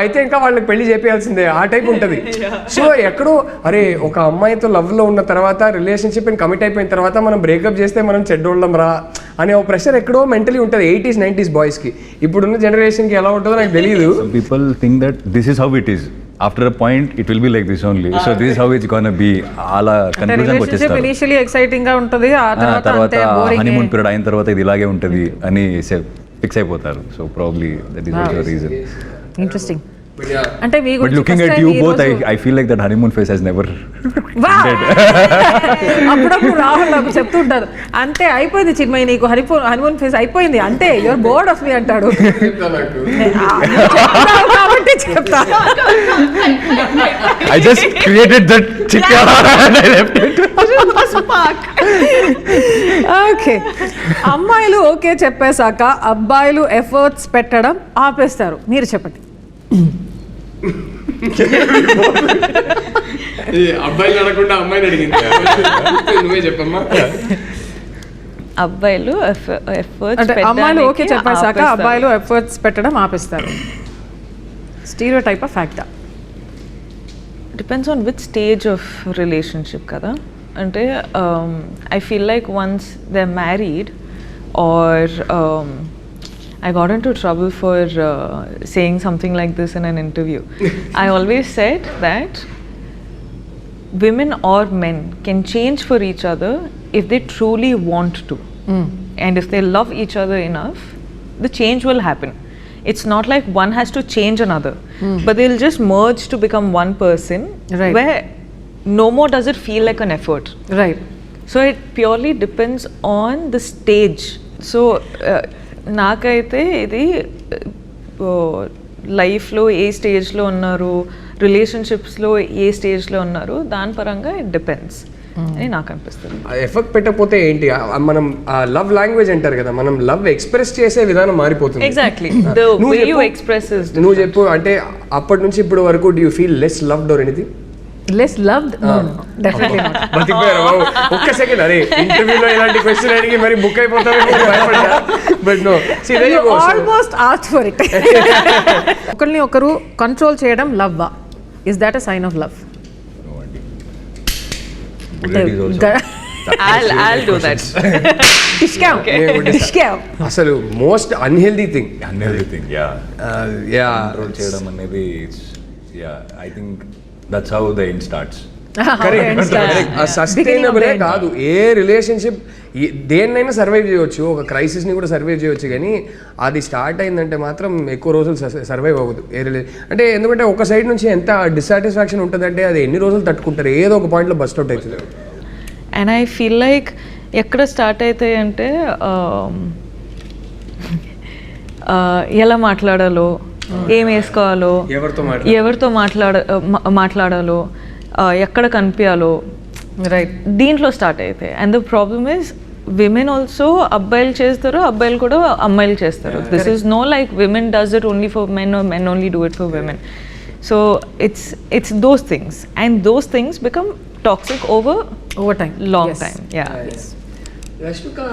అయితే ఇంకా వాళ్ళకి పెళ్లి చేయాల్సిందే, ఆ టైప్ ఉంటుంది. సో ఎక్కడో అరే ఒక అమ్మాయితో లవ్లో ఉన్న తర్వాత రిలేషన్షిప్ కమిట్ అయిపోయిన తర్వాత మనం బ్రేకప్ చేస్తే మనం చెడ్డోళ్ళం రా అనే ఒక ప్రెషర్ ఎక్కడో మెంటలీ ఉంటుంది 80s 90s బాయ్స్కి. ఇప్పుడున్న జనరేషన్కి ఎలా ఉంటుందో నాకు తెలియదు. People think that this is how it is. After a point it will be like this only. So this is how it's gonna be. అలా కన్క్లూజన్ కి వచ్చేస్తారు. ఇనిషియల్లీ ఎక్సైటింగ్ గా ఉంటది, ఆ తర్వాత హనీమూన్ పీరియడ్ అయిన తర్వాత ఇది ఇలాగే ఉంటది అని ఫిక్స్ అయిపోతారు. So probably that is also reason. Interesting. అంటే మీ గురించి looking at you both I feel like that honeymoon face has never ended. అప్పుడప్పుడు రాహుల్ నాకు చెప్తుంటారు, అంతే అయిపోయింది చిన్మయి, నీకు హనీమూన్ ఫేస్ అయిపోయింది, అంతే యువర్ బోర్డ్ ఆఫ్ మీ అంటాడు. కాబట్టి ఓకే చెప్తా. I just created that chicken and I left it. Okay, అమ్మాయిలు ఓకే చెప్పేశాక అబ్బాయిలు ఎఫర్ట్స్ పెట్టడం ఆపేస్తారు. మీరు చెప్పండి. అబ్బాయిలు అడగకుండా అమ్మాయిని అడిగింది. నువ్వే చెప్పమ్మా. అబ్బాయిలు అంటే అమ్మాయిలు ఓకే చెప్పేశాక అబ్బాయిలు ఎఫర్ట్స్ పెట్టడం ఆపేస్తారు. స్టీరియోటైప్ ఆఫ్ ఫ్యాక్టా? Depends on which stage of relationship కదా. అంటే I feel like once they married or I got into trouble for saying something like this in an interview. I always said that women or men can change for each other if they truly want to. And if they love each other enough, the change will happen. It's not like one has to change another, but they'll just merge to become one person, right, where no more does it feel like an effort. Right. So it purely depends on the stage. So నాకైతే ఇది లైఫ్లో ఏ స్టేజ్లో ఉన్నారు, రిలేషన్షిప్స్లో ఏ స్టేజ్లో ఉన్నారు, దాని పరంగా it depends అని నాకు అనిపిస్తుంది. ఎఫెక్ట్ పెట్టకపోతే ఏంటి, మనం లవ్ లాంగ్వేజ్ అంటారు కదా, మనం లవ్ ఎక్స్ప్రెస్ చేసే విధానం మారిపోతుంది. Exactly, the way you express is. నువ్వు చెప్పు, అంటే అప్పటి నుంచి ఇప్పటి వరకు do you feel less loved or anything? Less loved? No, definitely not. బతికిపోయారు బాబు. ఒక్క సెకండ్, అరే ఇంటర్వ్యూలో ఇలాంటి క్వశ్చన్ అడిగి మరి బుక్ అయిపోతామని భయపడ్డా. But no, you almost asked for it. ఒకరిని ఒకరు కంట్రోల్ చేయడం లవ్వా? Is that a sign of love? I'll do that. అసలు మోస్ట్ అన్హెల్దీ థింగ్. కంట్రోల్ చేయడం అనేది, I think that's how the end starts. Sustainable కాదు ఏ రిలేషన్షిప్. దేన్నైనా సర్వైవ్ చేయవచ్చు, ఒక క్రైసిస్ని కూడా సర్వైవ్ చేయవచ్చు, కానీ అది స్టార్ట్ అయిందంటే మాత్రం ఎక్కువ రోజులు సర్వైవ్ అవ్వదు ఏ అంటే. ఎందుకంటే ఒక సైడ్ నుంచి ఎంత డిస్సాటిస్ఫాక్షన్ ఉంటుందంటే అది ఎన్ని రోజులు తట్టుకుంటారు, ఏదో ఒక పాయింట్లో బస్ట్ అవుట్ అవుతుంది. అండ్ ఐ ఫీల్ లైక్ ఎక్కడ స్టార్ట్ అవుతాయి అంటే ఎలా మాట్లాడాలో, ఏం వేసుకోవాలో, ఎవరితో మాట్లాడాలో, ఎక్కడ కనిపించాలో, రైట్, దీంట్లో స్టార్ట్ అవుతాయి. And the problem is women also అబ్బాయిలు చేస్తారు, అబ్బాయిలు కూడా అమ్మాయిలు చేస్తారు. This is no like women does it only for men or men only do it for women. So it's those things, and those things become toxic over time, long time. Yeah. Yes. Rashmika,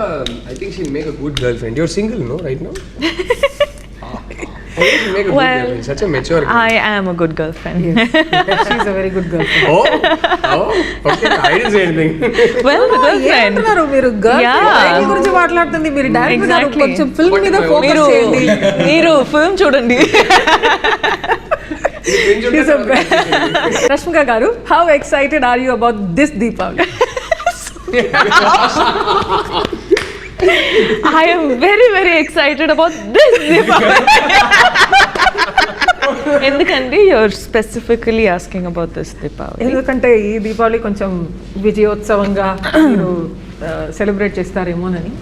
I think she'll make a good girlfriend. You're single, no, right now? Make a good girlfriend. Such a mature girl. I am a good girlfriend. Yes. She's a very good girlfriend. Oh, okay. I didn't say anything. Well, girlfriend. ఏంటన్నారు మీరు? Girl గురించి మాట్లాడుతుంది మీరు. Direct కొంచెం film మీద focus చేయండి. మీరు film చూడండి. Rashmika garu, how excited are you about this Deepavali? I am very, very excited about this Deepavali. ఎందుకంటే you're specifically asking about this Deepavali? ఎందుకంటే ఈ దీపావళి కొంచెం విజయోత్సవంగా మీరు సెలబ్రేట్ చేస్తారేమోనని.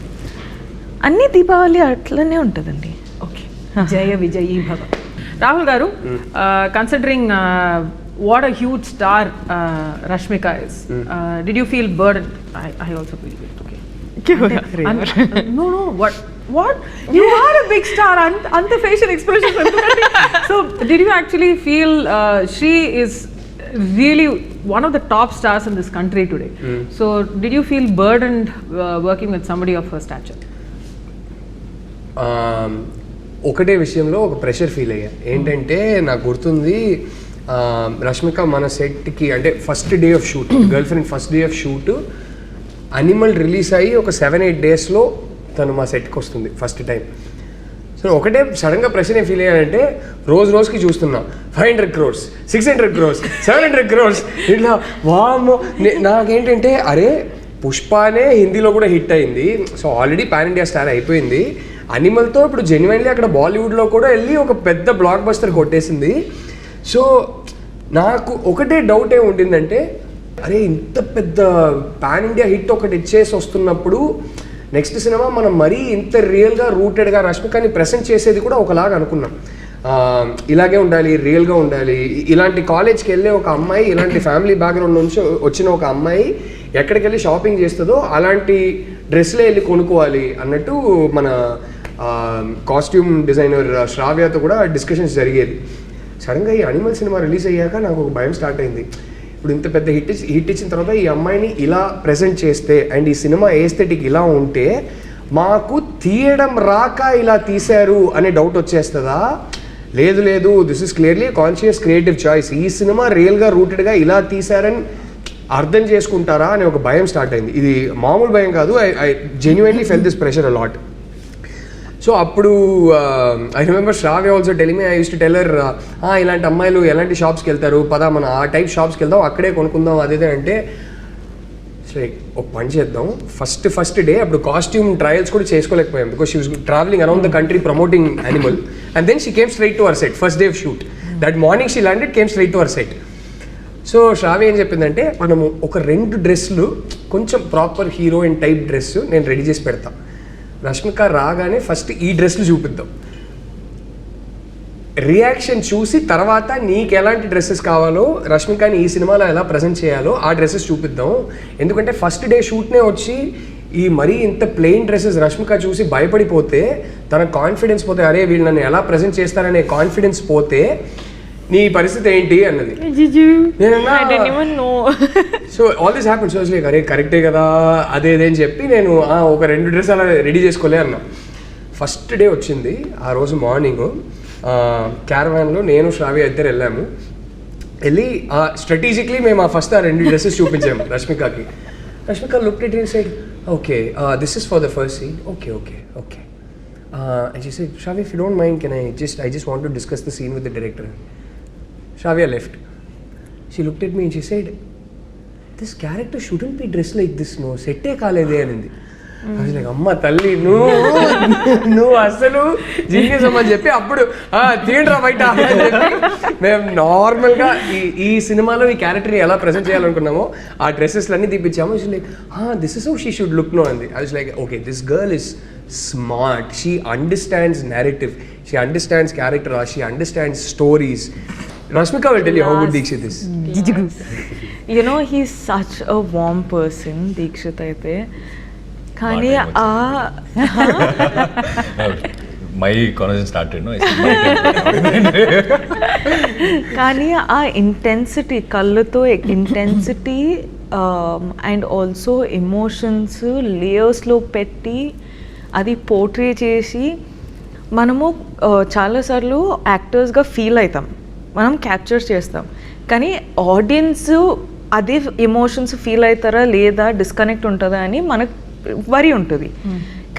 అన్ని దీపావళి అట్లనే ఉంటుందండి. ఓకే, జయ విజయీ భవ. Rahul garu, considering what a huge star Rashmika is, did you feel burdened? I also feel it. Okay. No, what? You are a big star. Anta facial expressions. So, did you actually feel she is really one of the top stars in this country today? So, did you feel burdened working with somebody of her stature? ఒకటే విషయంలో ఒక pressure feel అయ్యా. ఏంటంటే నాకు గుర్తుంది, రష్మిక మన సెట్కి అంటే first day of shoot, girl friend first day of shoot animal release అయ్యి ఒక 7-8 డేస్లో తను మా సెట్కి వస్తుంది ఫస్ట్ టైం. సో ఒకటే సడన్గా ప్రెషర్ ఏం ఫీల్ అయ్యానంటే, రోజుకి చూస్తున్నా 500 crores, 600 crores, 700 crores ఇట్లా. వామ్మో, నాకేంటంటే అరే పుష్పనే హిందీలో కూడా హిట్ అయింది, so already pan India star అయిపోయింది. అనిమల్తో ఇప్పుడు జెన్యున్లీ అక్కడ బాలీవుడ్లో కూడా వెళ్ళి ఒక పెద్ద బ్లాక్ బస్టర్ కొట్టేసింది. సో నాకు ఒకటే డౌట్ ఏమి ఉండిందంటే, అరే ఇంత పెద్ద పాన్ ఇండియా హిట్ ఒకటి ఇచ్చేసి వస్తున్నప్పుడు నెక్స్ట్ సినిమా మనం మరీ ఇంత రియల్గా రూటెడ్గా రష్మికని ప్రెసెంట్ చేసేది కూడా ఒకలాగా అనుకున్నాం. ఇలాగే ఉండాలి, రియల్గా ఉండాలి. ఇలాంటి కాలేజ్కి వెళ్ళే ఒక అమ్మాయి, ఇలాంటి ఫ్యామిలీ బ్యాక్గ్రౌండ్ నుంచి వచ్చిన ఒక అమ్మాయి ఎక్కడికి వెళ్ళి షాపింగ్ చేస్తుందో అలాంటి డ్రెస్లే వెళ్ళి కొనుక్కోవాలి అన్నట్టు మన కాస్ట్యూమ్ డిజైనర్ శ్రావ్యతో కూడా డిస్కషన్స్ జరిగేది. సడన్గా ఈ అనిమల్ సినిమా రిలీజ్ అయ్యాక నాకు ఒక భయం స్టార్ట్ అయింది. ఇప్పుడు ఇంత పెద్ద హిట్ ఇచ్చిన తర్వాత ఈ అమ్మాయిని ఇలా ప్రజెంట్ చేస్తే అండ్ ఈ సినిమా ఏస్థెటిక్ ఇలా ఉంటే మాకు తీయడం రాక ఇలా తీశారు అనే డౌట్ వచ్చేస్తుందా? లేదు లేదు, this is clearly conscious creative choice. ఈ సినిమా రియల్గా రూటెడ్గా ఇలా తీశారని అర్థం చేసుకుంటారా అనే ఒక భయం స్టార్ట్ అయింది. ఇది మామూలు భయం కాదు. I genuinely felt this pressure a lot. So అప్పుడు I remember Shravya also telling me, I used to tell her, ఇలాంటి అమ్మాయిలు ఎలాంటి షాప్స్కి వెళ్తారు, పదా మనం ఆ టైప్ షాప్స్కి వెళ్దాం, అక్కడే కొనుక్కుందాం అదేదే అంటే, లైక్ ఒక పని చేద్దాం. ఫస్ట్ డే అప్పుడు కాస్ట్యూమ్ ట్రయల్స్ కూడా చేసుకోలేకపోయాం because she was travelling around the country promoting Animal. And then she came straight to our set first day of shoot. That morning she landed, came straight to our set. So Shravya ఏం చెప్పిందంటే, మనము ఒక 2 డ్రెస్సులు కొంచెం proper heroine type dress నేను ready చేసి పెడతా, రష్మిక రాగానే ఫస్ట్ ఈ డ్రెస్లు చూపిద్దాం, రియాక్షన్ చూసి తర్వాత నీకు ఎలాంటి డ్రెస్సెస్ కావాలో, రష్మికని ఈ సినిమాలో ఎలా ప్రజెంట్ చేయాలో ఆ డ్రెస్సెస్ చూపిద్దాం. ఎందుకంటే ఫస్ట్ డే షూట్నే వచ్చి ఈ మరీ ఇంత ప్లెయిన్ డ్రెస్సెస్ రష్మిక చూసి భయపడిపోతే, తన కాన్ఫిడెన్స్ పోతే, అరే వీళ్ళు నన్ను ఎలా ప్రజెంట్ చేస్తారనే కాన్ఫిడెన్స్ పోతే నీ పరిస్థితి ఏంటి అన్నది. So all this happen. So like అరే కరెక్టే కదా అదేదే అని చెప్పి నేను ఒక 2 డ్రెస్ అలా రెడీ చేసుకోలే అన్నా. ఫస్ట్ డే వచ్చింది. ఆ రోజు మార్నింగ్ క్యారవాన్లో నేను శ్రావ్య ఇద్దరు వెళ్ళాము. వెళ్ళి స్ట్రాటజిక్లీ మేము ఫస్ట్ ఆ 2 డ్రెస్సెస్ చూపించాము రష్మికకి. Rashmika looked at it said, okay this is for the first scene, okay okay okay. And she said, Shravya, if you don't mind, I just want to discuss the scene with the director. Shravya left. She looked at me and she said, this character shouldn't be dressed like this, no. Sette kalede anindi. I was like, amma talli, నువ్వు అసలు genius అమ్మని చెప్పి అప్పుడు తీయండిరా బయట అని చెప్పి మేము నార్మల్గా ఈ సినిమాలో ఈ క్యారెక్టర్ని ఎలా ప్రజెంట్ చేయాలనుకున్నామో ఆ డ్రెస్సెస్లన్నీ తీపిచ్చాము. Like this is how she should look no అంది. I was like, okay, this girl is smart, she understands narrative, she understands character, she understands stories. Rashmika will tell you how good Dheekshith is. You know, he's such a warm person, Dheekshith aithe. Kani my conversation started, no? Kani intensity, kalluto intensity and also emotions layers lo petti అది portray చేసి మనము చాలాసార్లు యాక్టర్స్గా feel అవుతాం, మనం capture చేస్తాం. కానీ audience అదే emotions feel అవుతారా లేదా, డిస్కనెక్ట్ ఉంటుందా అని మనకు వరి ఉంటుంది.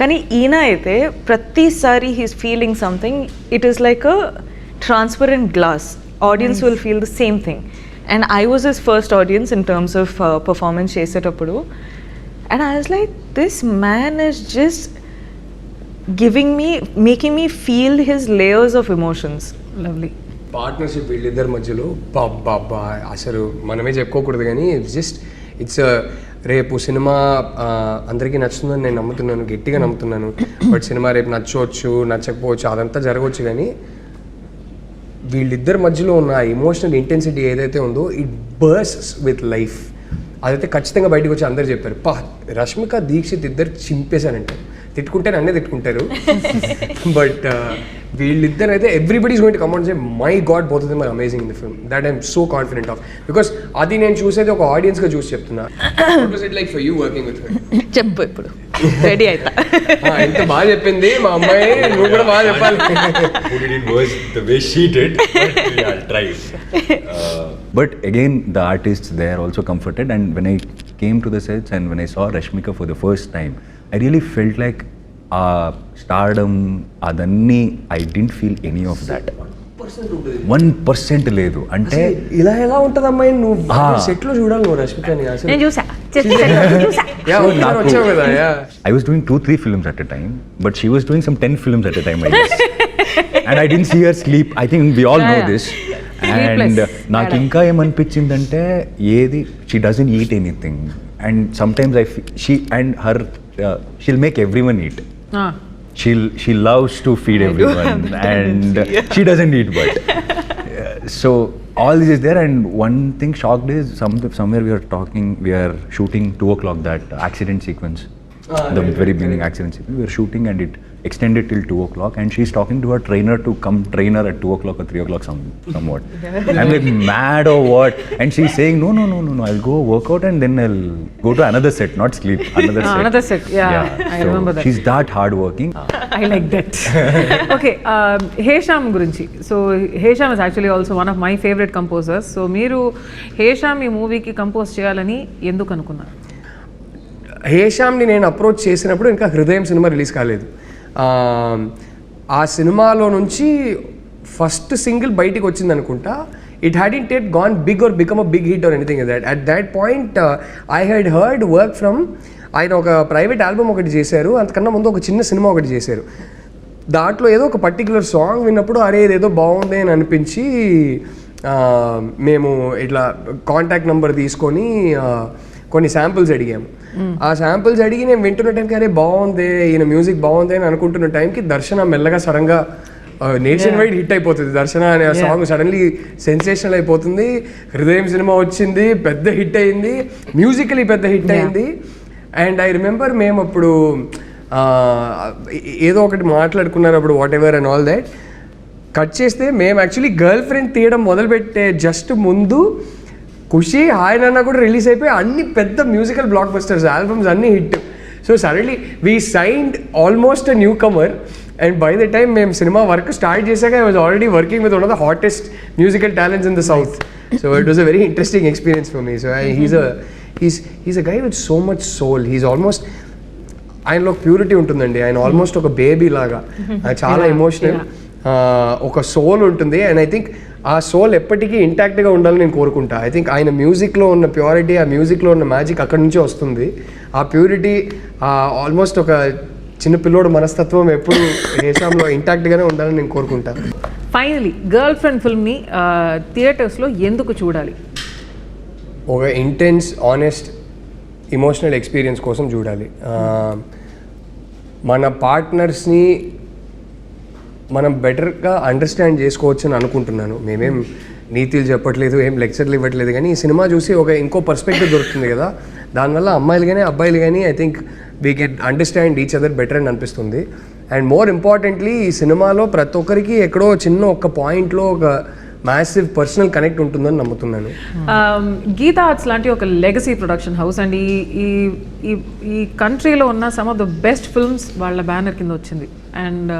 కానీ ఈయన అయితే ప్రతిసారి he's feeling something, it is like a transparent glass, audience will feel the same thing. And I was his first audience in terms of performance చేసేటప్పుడు. And I was like, this man is just making me feel his layers of emotions. Lovely partnership వీళ్ళిద్దరి మధ్యలో బాబా అసలు మనమే చెప్పుకోకూడదు కానీ it's రేపు cinema అందరికీ నచ్చుతుందని నేను నమ్ముతున్నాను, గట్టిగా నమ్ముతున్నాను. బట్ సినిమా రేపు నచ్చవచ్చు నచ్చకపోవచ్చు అదంతా జరగవచ్చు, కానీ వీళ్ళిద్దరి మధ్యలో ఉన్న ఎమోషనల్ ఇంటెన్సిటీ ఏదైతే ఉందో ఇట్ బర్స్ట్స్ విత్ లైఫ్. అదైతే ఖచ్చితంగా బయటకు వచ్చి అందరు చెప్పారు, రష్మిక దీక్షిత్ ఇద్దరు చింపేశానంటారు. తిట్టుకుంటే నన్నే తిట్టుకుంటారు. బట్ వీళ్ళిద్దరు అయితే everybody is going to come out and say, my god, both of them are amazing in the film. That I'm so confident of. Because అది నేను చూసేది ఒక ఆడియన్స్గా చూసి చెప్తున్నా. What was it like for you working with her? చెప్పు ఇప్పుడు ready అవుతా. ఎంత బాగా చెప్పింది మా అమ్మాయి, నువ్వు కూడా బాగా చెప్పాలి. The way she did, but yeah, I'll try. But again, the artists they are also comforted, and when I came to the sets and when I saw Rashmika for the first time, I really felt like Stardom adanni, I didn't feel any of that. 1% లేదు. అంటే ఇలా ఎలా ఉంటుంది అమ్మాయి, నువ్వు set లో చూడాలి నువ్వు రష్మికని. నేను చూసా. I was doing 2-3 films at a time, but she was doing some 10 films at a time, I guess. And I didn't see her sleep. I think we all know this. And నాకు ఇంకా ఏమనిపించిందంటే, ఏది she doesn't eat anything, and sometimes she and her she'll make everyone eat. she loves to feed everyone, and she doesn't eat, but so all this is there. And one thing shocked is somewhere we are shooting 2 o'clock, that accident sequence, the very beginning accident sequence. We were shooting and it extended till 2 o'clock, and she's talking to her trainer to come train her at 2 o'clock or 3 o'clock somewhat. I'm like, mad or what? And she's saying, no, I'll go work out and then I'll go to another set, not sleep, another set. I remember that. She's that hard working. I like that. Okay, Hesham గురించి. So Hesham is actually also one of my favorite composers. So మీరు Hesham ఈ మూవీకి compose చేయాలని ఎందుకు అనుకున్నారు? హేషామ్ని నేను approach చేసినప్పుడు ఇంకా హృదయం సినిమా రిలీజ్ కాలేదు. ఆ సినిమాలో నుంచి ఫస్ట్ సింగిల్ బయటికి వచ్చింది అనుకుంటా. It hadn't yet gone big or become a big hit or anything that. At that point I had heard work from, ఆయన ఒక ప్రైవేట్ ఆల్బమ్ ఒకటి చేశారు, అంతకన్నా ముందు ఒక చిన్న సినిమా ఒకటి చేశారు. దాంట్లో ఏదో ఒక పర్టికులర్ సాంగ్ విన్నప్పుడు అరే ఇదేదో బాగుంది అని అనిపించి మేము ఇట్లా కాంటాక్ట్ నెంబర్ తీసుకొని కొన్ని శాంపుల్స్ అడిగాము. ఆ శాంపుల్స్ అడిగి నేను వింటున్న టైంకి అరే బాగుంది, ఈయన మ్యూజిక్ బాగుంది అని అనుకుంటున్న టైంకి దర్శన మెల్లగా సడన్గా నేషన్ వైడ్ హిట్ అయిపోతుంది. దర్శన అనే సాంగ్ సడన్లీ సెన్సేషనల్ అయిపోతుంది. హృదయం సినిమా వచ్చింది, పెద్ద హిట్ అయింది, మ్యూజికలీ పెద్ద హిట్ అయింది. అండ్ ఐ రిమెంబర్ మేము అప్పుడు ఏదో ఒకటి మాట్లాడుకున్నారు అప్పుడు, what ever and all that. Cut చేస్తే మేము యాక్చువల్లీ గర్ల్ ఫ్రెండ్ తీయడం మొదలుపెట్టే జస్ట్ ముందు ఖుషి హాయ్ నాన్న కూడా రిలీజ్ అయిపోయి అన్ని పెద్ద మ్యూజికల్ బ్లాక్ బస్టర్స్ ఆల్బమ్స్ అన్నీ hit. So suddenly we signed almost a newcomer. And by the time మేము సినిమా వర్క్ స్టార్ట్ చేశాక I was already working with one of the hottest musical talents in the south. So it was a very interesting experience for me. So he's a guy with so much soul. He's almost, ఆయనలో purity ఉంటుందండి. ఆయన almost ఒక baby లాగా, చాలా emotional, ఒక soul ఉంటుంది. And I think ఆ soul ఎప్పటికీ ఇంటాక్ట్గా ఉండాలని నేను కోరుకుంటా. ఐ థింక్ ఆయన మ్యూజిక్లో ఉన్న ప్యూరిటీ, ఆ మ్యూజిక్లో ఉన్న మ్యాజిక్ అక్కడి నుంచే వస్తుంది. ఆ ప్యూరిటీ, ఆల్మోస్ట్ ఒక చిన్న పిల్లోడు మనస్తత్వం ఎప్పుడు హేషామ్లో ఇంటాక్ట్గానే ఉండాలని నేను కోరుకుంటా. ఫైనలీ గర్ల్ ఫ్రెండ్ ఫిల్మ్ని థియేటర్స్లో ఎందుకు చూడాలి? ఒక ఇంటెన్స్, ఆనెస్ట్, ఇమోషనల్ ఎక్స్పీరియన్స్ కోసం చూడాలి. మన పార్ట్నర్స్ని మనం బెటర్గా అండర్స్టాండ్ చేసుకోవచ్చు అని అనుకుంటున్నాను. మేమేం నీతులు చెప్పట్లేదు, ఏం లెక్చర్లు ఇవ్వట్లేదు, కానీ ఈ సినిమా చూసి ఒక ఇంకో పర్స్పెక్టివ్ దొరుకుతుంది కదా. దానివల్ల అమ్మాయిలు కానీ అబ్బాయిలు కానీ I think we can understand each other better అని అనిపిస్తుంది. అండ్ మోర్ ఇంపార్టెంట్లీ ఈ సినిమాలో ప్రతి ఒక్కరికి ఎక్కడో చిన్న ఒక పాయింట్లో ఒక మ్యాసివ్ పర్సనల్ కనెక్ట్ ఉంటుందని నమ్ముతున్నాను. గీతా ఆర్ట్స్ లాంటి ఒక లెగసీ ప్రొడక్షన్ హౌస్ అండ్ ఈ కంట్రీలో ఉన్న some of the best films వాళ్ళ బ్యానర్ కింద వచ్చింది. అండ్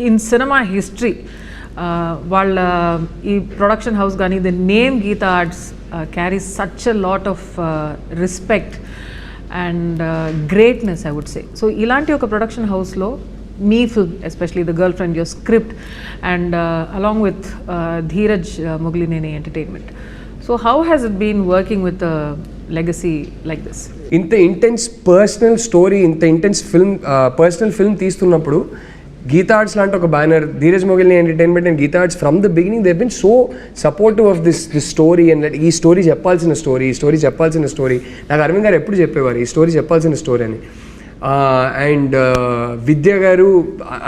ఇన్ సినిమా హిస్టరీ వాళ్ళ ఈ ప్రొడక్షన్ హౌస్ కానీ the name Geetha Arts carries such a lot of respect and greatness I would say. So ఇలాంటి ఒక ప్రొడక్షన్ హౌస్లో మీ film, especially the girlfriend, your script and along with Dheeraj Mogilineni entertainment. So how has it been working with legacy like this? ఇంత intense personal story, ఇంత intense film, personal film తీస్తున్నప్పుడు Geetha Arts లాంటి ఒక banner, Dheeraj Mogilineni entertainment and Geetha Arts from the beginning they been so supportive of this story. And ఈ story చెప్పాల్సిన story నాకు అరవింద్ గారు ఎప్పుడు చెప్పేవారు ఈ స్టోరీ చెప్పాల్సిన స్టోరీ అని. అండ్ విద్య గారు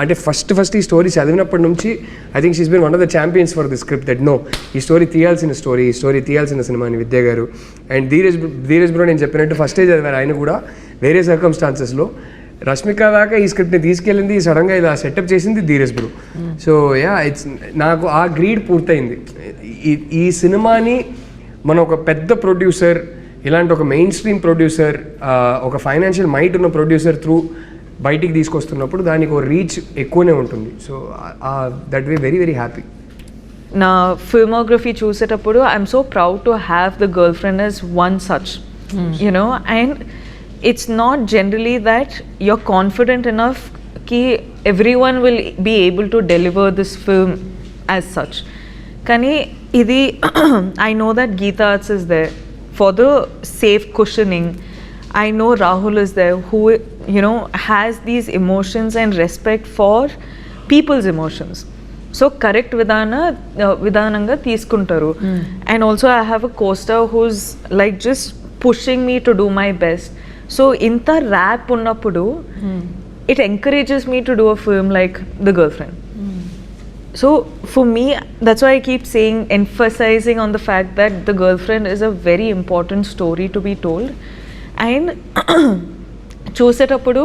అంటే ఫస్ట్ ఈ స్టోరీ చదివినప్పటి నుంచి I think she's been one of the champions for the script that no ఈ స్టోరీ తీయాల్సిన సినిమా అని విద్య గారు. అండ్ ధీరజ్ బ్రో నేను చెప్పినట్టు ఫస్టే చదివారు ఆయన కూడా వేరే సర్కమ్స్టాన్సెస్లో. రష్మిక దాకా ఈ స్క్రిప్ట్ని తీసుకెళ్ళింది, సడన్గా ఇలా సెటప్ చేసింది ధీరజ్ బ్రో. సో ఇట్స్ నాకు ఆ గ్రీడ్ పూర్తయింది. ఈ సినిమాని మన ఒక పెద్ద ప్రొడ్యూసర్, ఇలాంటి ఒక మెయిన్ స్ట్రీమ్ ప్రొడ్యూసర్, ఒక ఫైనాన్షియల్ మైట్ ఉన్న ప్రొడ్యూసర్ త్రూ బయటికి తీసుకొస్తున్నప్పుడు దానికి ఒక రీచ్ ఎక్కువనే ఉంటుంది. So that way very very happy. నా ఫిల్మోగ్రఫీ చూసేటప్పుడు I'm so proud to have the girl friend as one such, you know, and it's not generally that you're confident enough ki everyone will be able to deliver this film as such. Kani idi I know that Geeta Arts is there for the safe cushioning. I know Rahul is there who, you know, has these emotions and respect for people's emotions. So correct vidananga తీసుకుంటారు. And also I have a co-star who's like just pushing me to do my best. So ఇంత rap ఉన్నప్పుడు it encourages me to do a film like The Girlfriend. So for me, that's why I keep saying, emphasizing on the fact that The Girlfriend is a very important story to be told. And చూసేటప్పుడు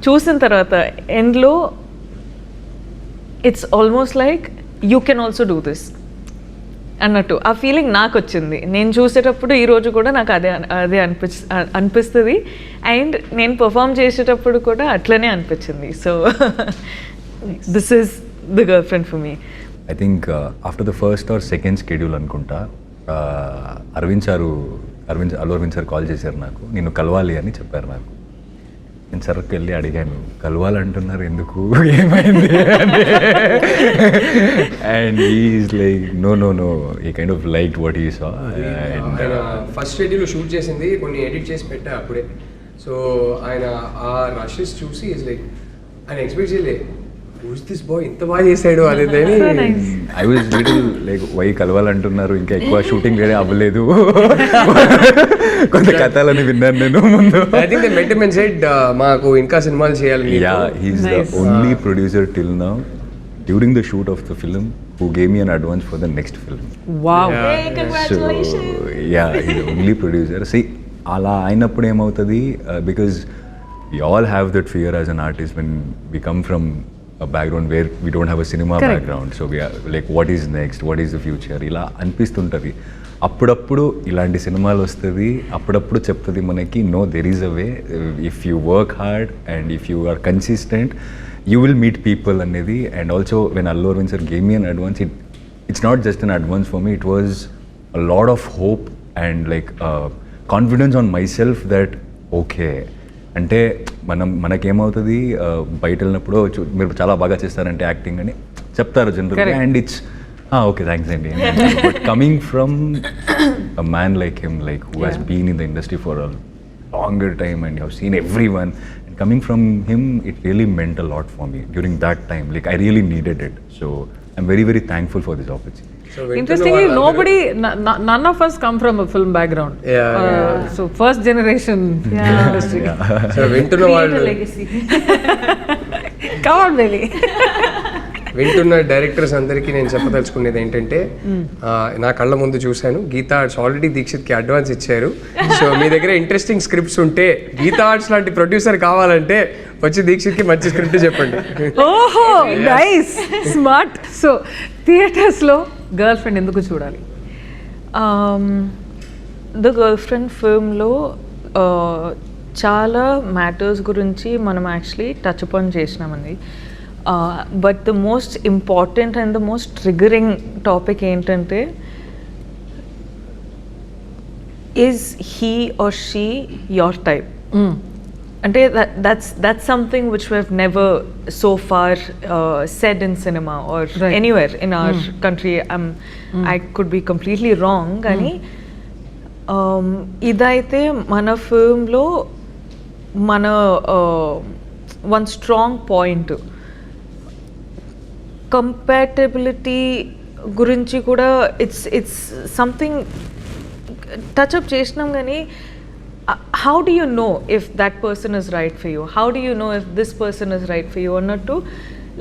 చూసిన తర్వాత ఎండ్లో it's almost like you can also do this అన్నట్టు ఆ feeling నాకు వచ్చింది. నేను చూసేటప్పుడు ఈరోజు కూడా నాకు అదే అదే అనిపిస్తుంది. అండ్ నేను పర్ఫామ్ చేసేటప్పుడు కూడా అట్లనే అనిపించింది. So this is the girlfriend for me. I think after the first or second schedule అనుకుంటా, అల్లు అరవింద్ సార్ కాల్ చేశారు నాకు, నిన్ను కలవాలి అని చెప్పారు నాకు. నేను సర్కి వెళ్ళి అడిగాను, కలవాలంటున్నారు ఎందుకు, ఏమైంది అండ్ ఈజ్ లైక్ నో ఈ కైండ్ ఆఫ్ లైక్ వాట్ ఈ సా. ఫస్ట్ షెడ్యూల్ షూట్ చేసింది, కొన్ని ఎడిట్ చేసి పెట్టా అప్పుడే. సో ఆయన ఆ రషెస్ చూసి ఈజ్ లైక్ ఆయన ఎక్స్పెక్ట్ చేయలే, హూస్ దిస్ బాయ్ ఇంత బాగా చేశాడు అనేది. I was little like why కలవాలంటున్నారు, ఇంకా ఎక్కువ షూటింగ్ వేరే అవ్వలేదు, కొంత కథలని విన్నాను నేను ముందు. I think they met him and said మాకు ఇంకా సినిమాలు చేయాలి. Yeah, he is the only producer till now during the shoot of the film who gave me an advance for the next film. Wow. Hey, congratulations. So yeah, he's the only producer. See, ala ainappudu emavutadi, because we all have that fear as an artist when we come from a background where we don't have a cinema Correct. background. So we are like, what is next, what is the future, ila అనిపిస్తుంటది. అప్పుడప్పుడు ఇలాంటి సినిమాలు వస్తుంది, అప్పుడప్పుడు చెప్తుంది మనకి, no there is a way, if you work hard and if you are consistent you will meet people అనేది. And also when Allu Arvind sir gave me an advance, it's not just an advance for me, it was a lot of hope and like confidence on myself that okay, అంటే మనకేమవుతుంది, బయట వెళ్ళినప్పుడు మీరు చాలా బాగా చేస్తారంటే acting అని చెప్తారు జనరల్గా, అండ్ ఇట్స్ ఓకే థ్యాంక్స్ అండి. But coming from a man like him, like who has been in the industry for a longer time and you have seen everyone, coming from him, it really meant a lot for me during that time. Like I really needed it, so I'm very very thankful for this opportunity. Interestingly, none of us come from a film background. So first generation industry. So వింటున్న వాళ్ళు, legacy. Come on, baby. వింటున్న directors అందరికీ నేను చెప్పదలుచుకునేది ఏంటంటే, నా కళ్ళ ముందు చూశాను, గీతా ఆర్ట్స్ ఆల్రెడీ దీక్షిత్కి అడ్వాన్స్ ఇచ్చారు. సో మీ దగ్గర ఇంట్రెస్టింగ్ స్క్రిప్ట్స్ ఉంటే, గీతా ఆర్ట్స్ లాంటి ప్రొడ్యూసర్ కావాలంటే వచ్చి దీక్షిత్కి మంచి స్క్రిప్ట్ చెప్పండి. ఓహో, నైస్, స్మార్ట్. సో థియేటర్స్లో గర్ల్ ఫ్రెండ్ ఎందుకు చూడాలి? ద గర్ల్ ఫ్రెండ్ ఫిల్మ్లో చాలా మ్యాటర్స్ గురించి మనం యాక్చువల్లీ టచ్ అపాన్ చేసినామండి. But the most important and the most triggering topic ఏంటంటే, is he or she your type? అంటే that's something which we have never so far said in cinema or anywhere in our country. I could be completely wrong, కానీ ఇదైతే మన ఫిల్మ్లో మన one strong point. Compatibility గురించి కూడా it's something touch up చేసినాం, కానీ how do you know if that person is right for you, how do you know if this person is right for you అన్నట్టు.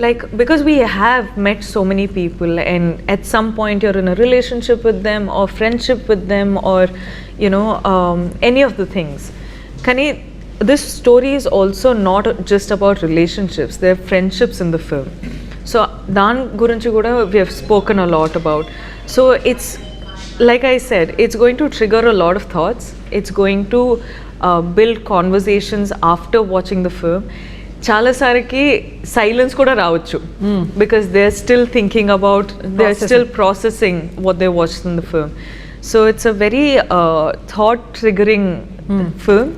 Like, because we have met so many people and at some point you're in a relationship with them or friendship with them or any of the things. Kani, this story is also not just about relationships, there are friendships in the film. So dan gurinchi kuda we have spoken a lot about. So it's like I said, it's going to trigger a lot of thoughts, it's going to build conversations after watching the film. Chala sariki silence kuda raavachu, because they're still thinking about, they're still processing what they watched in the film. So it's a very thought triggering film.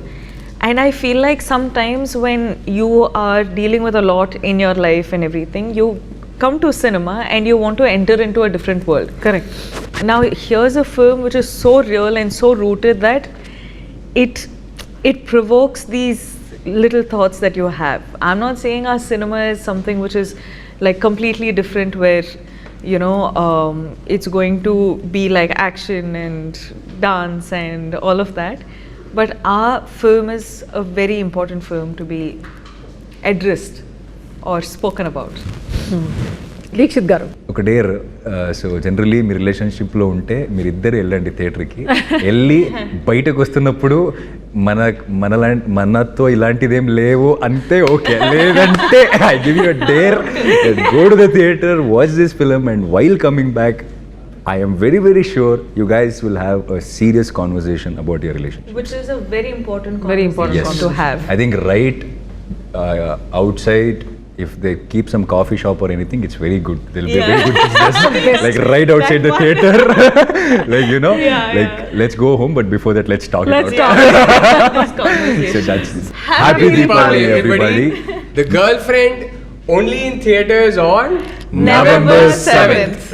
And I feel like sometimes when you are dealing with a lot in your life and everything, you come to cinema and you want to enter into a different world. Correct. Now here's a film which is so real and so rooted that it provokes these little thoughts that you have. I'm not saying our cinema is something which is like completely different, where it's going to be like action and dance and all of that. But our film is a very important film to be addressed or spoken about? Dheekshith garu. ఒక dare. So generally మీ రిలేషన్షిప్లో ఉంటే మీరిద్దరు వెళ్ళండి థియేటర్కి, వెళ్ళి బయటకు వస్తున్నప్పుడు మనతో ఇలాంటిదేం లేవు అంతే ఓకే, లేదంటే I give you a dare, go to the theatre, watch this film, and while coming back I am very, very sure you guys will have a serious conversation about your relationship. Which is a very important Very important conversation to have. I think right outside, if they keep some coffee shop or anything, it's very good. There'll be a very good business. Like right outside the theater. Like, you know, let's go home, but before that, let's talk about This conversation. So that's Happy Diwali, everybody. The Girlfriend only in theaters on November 7th.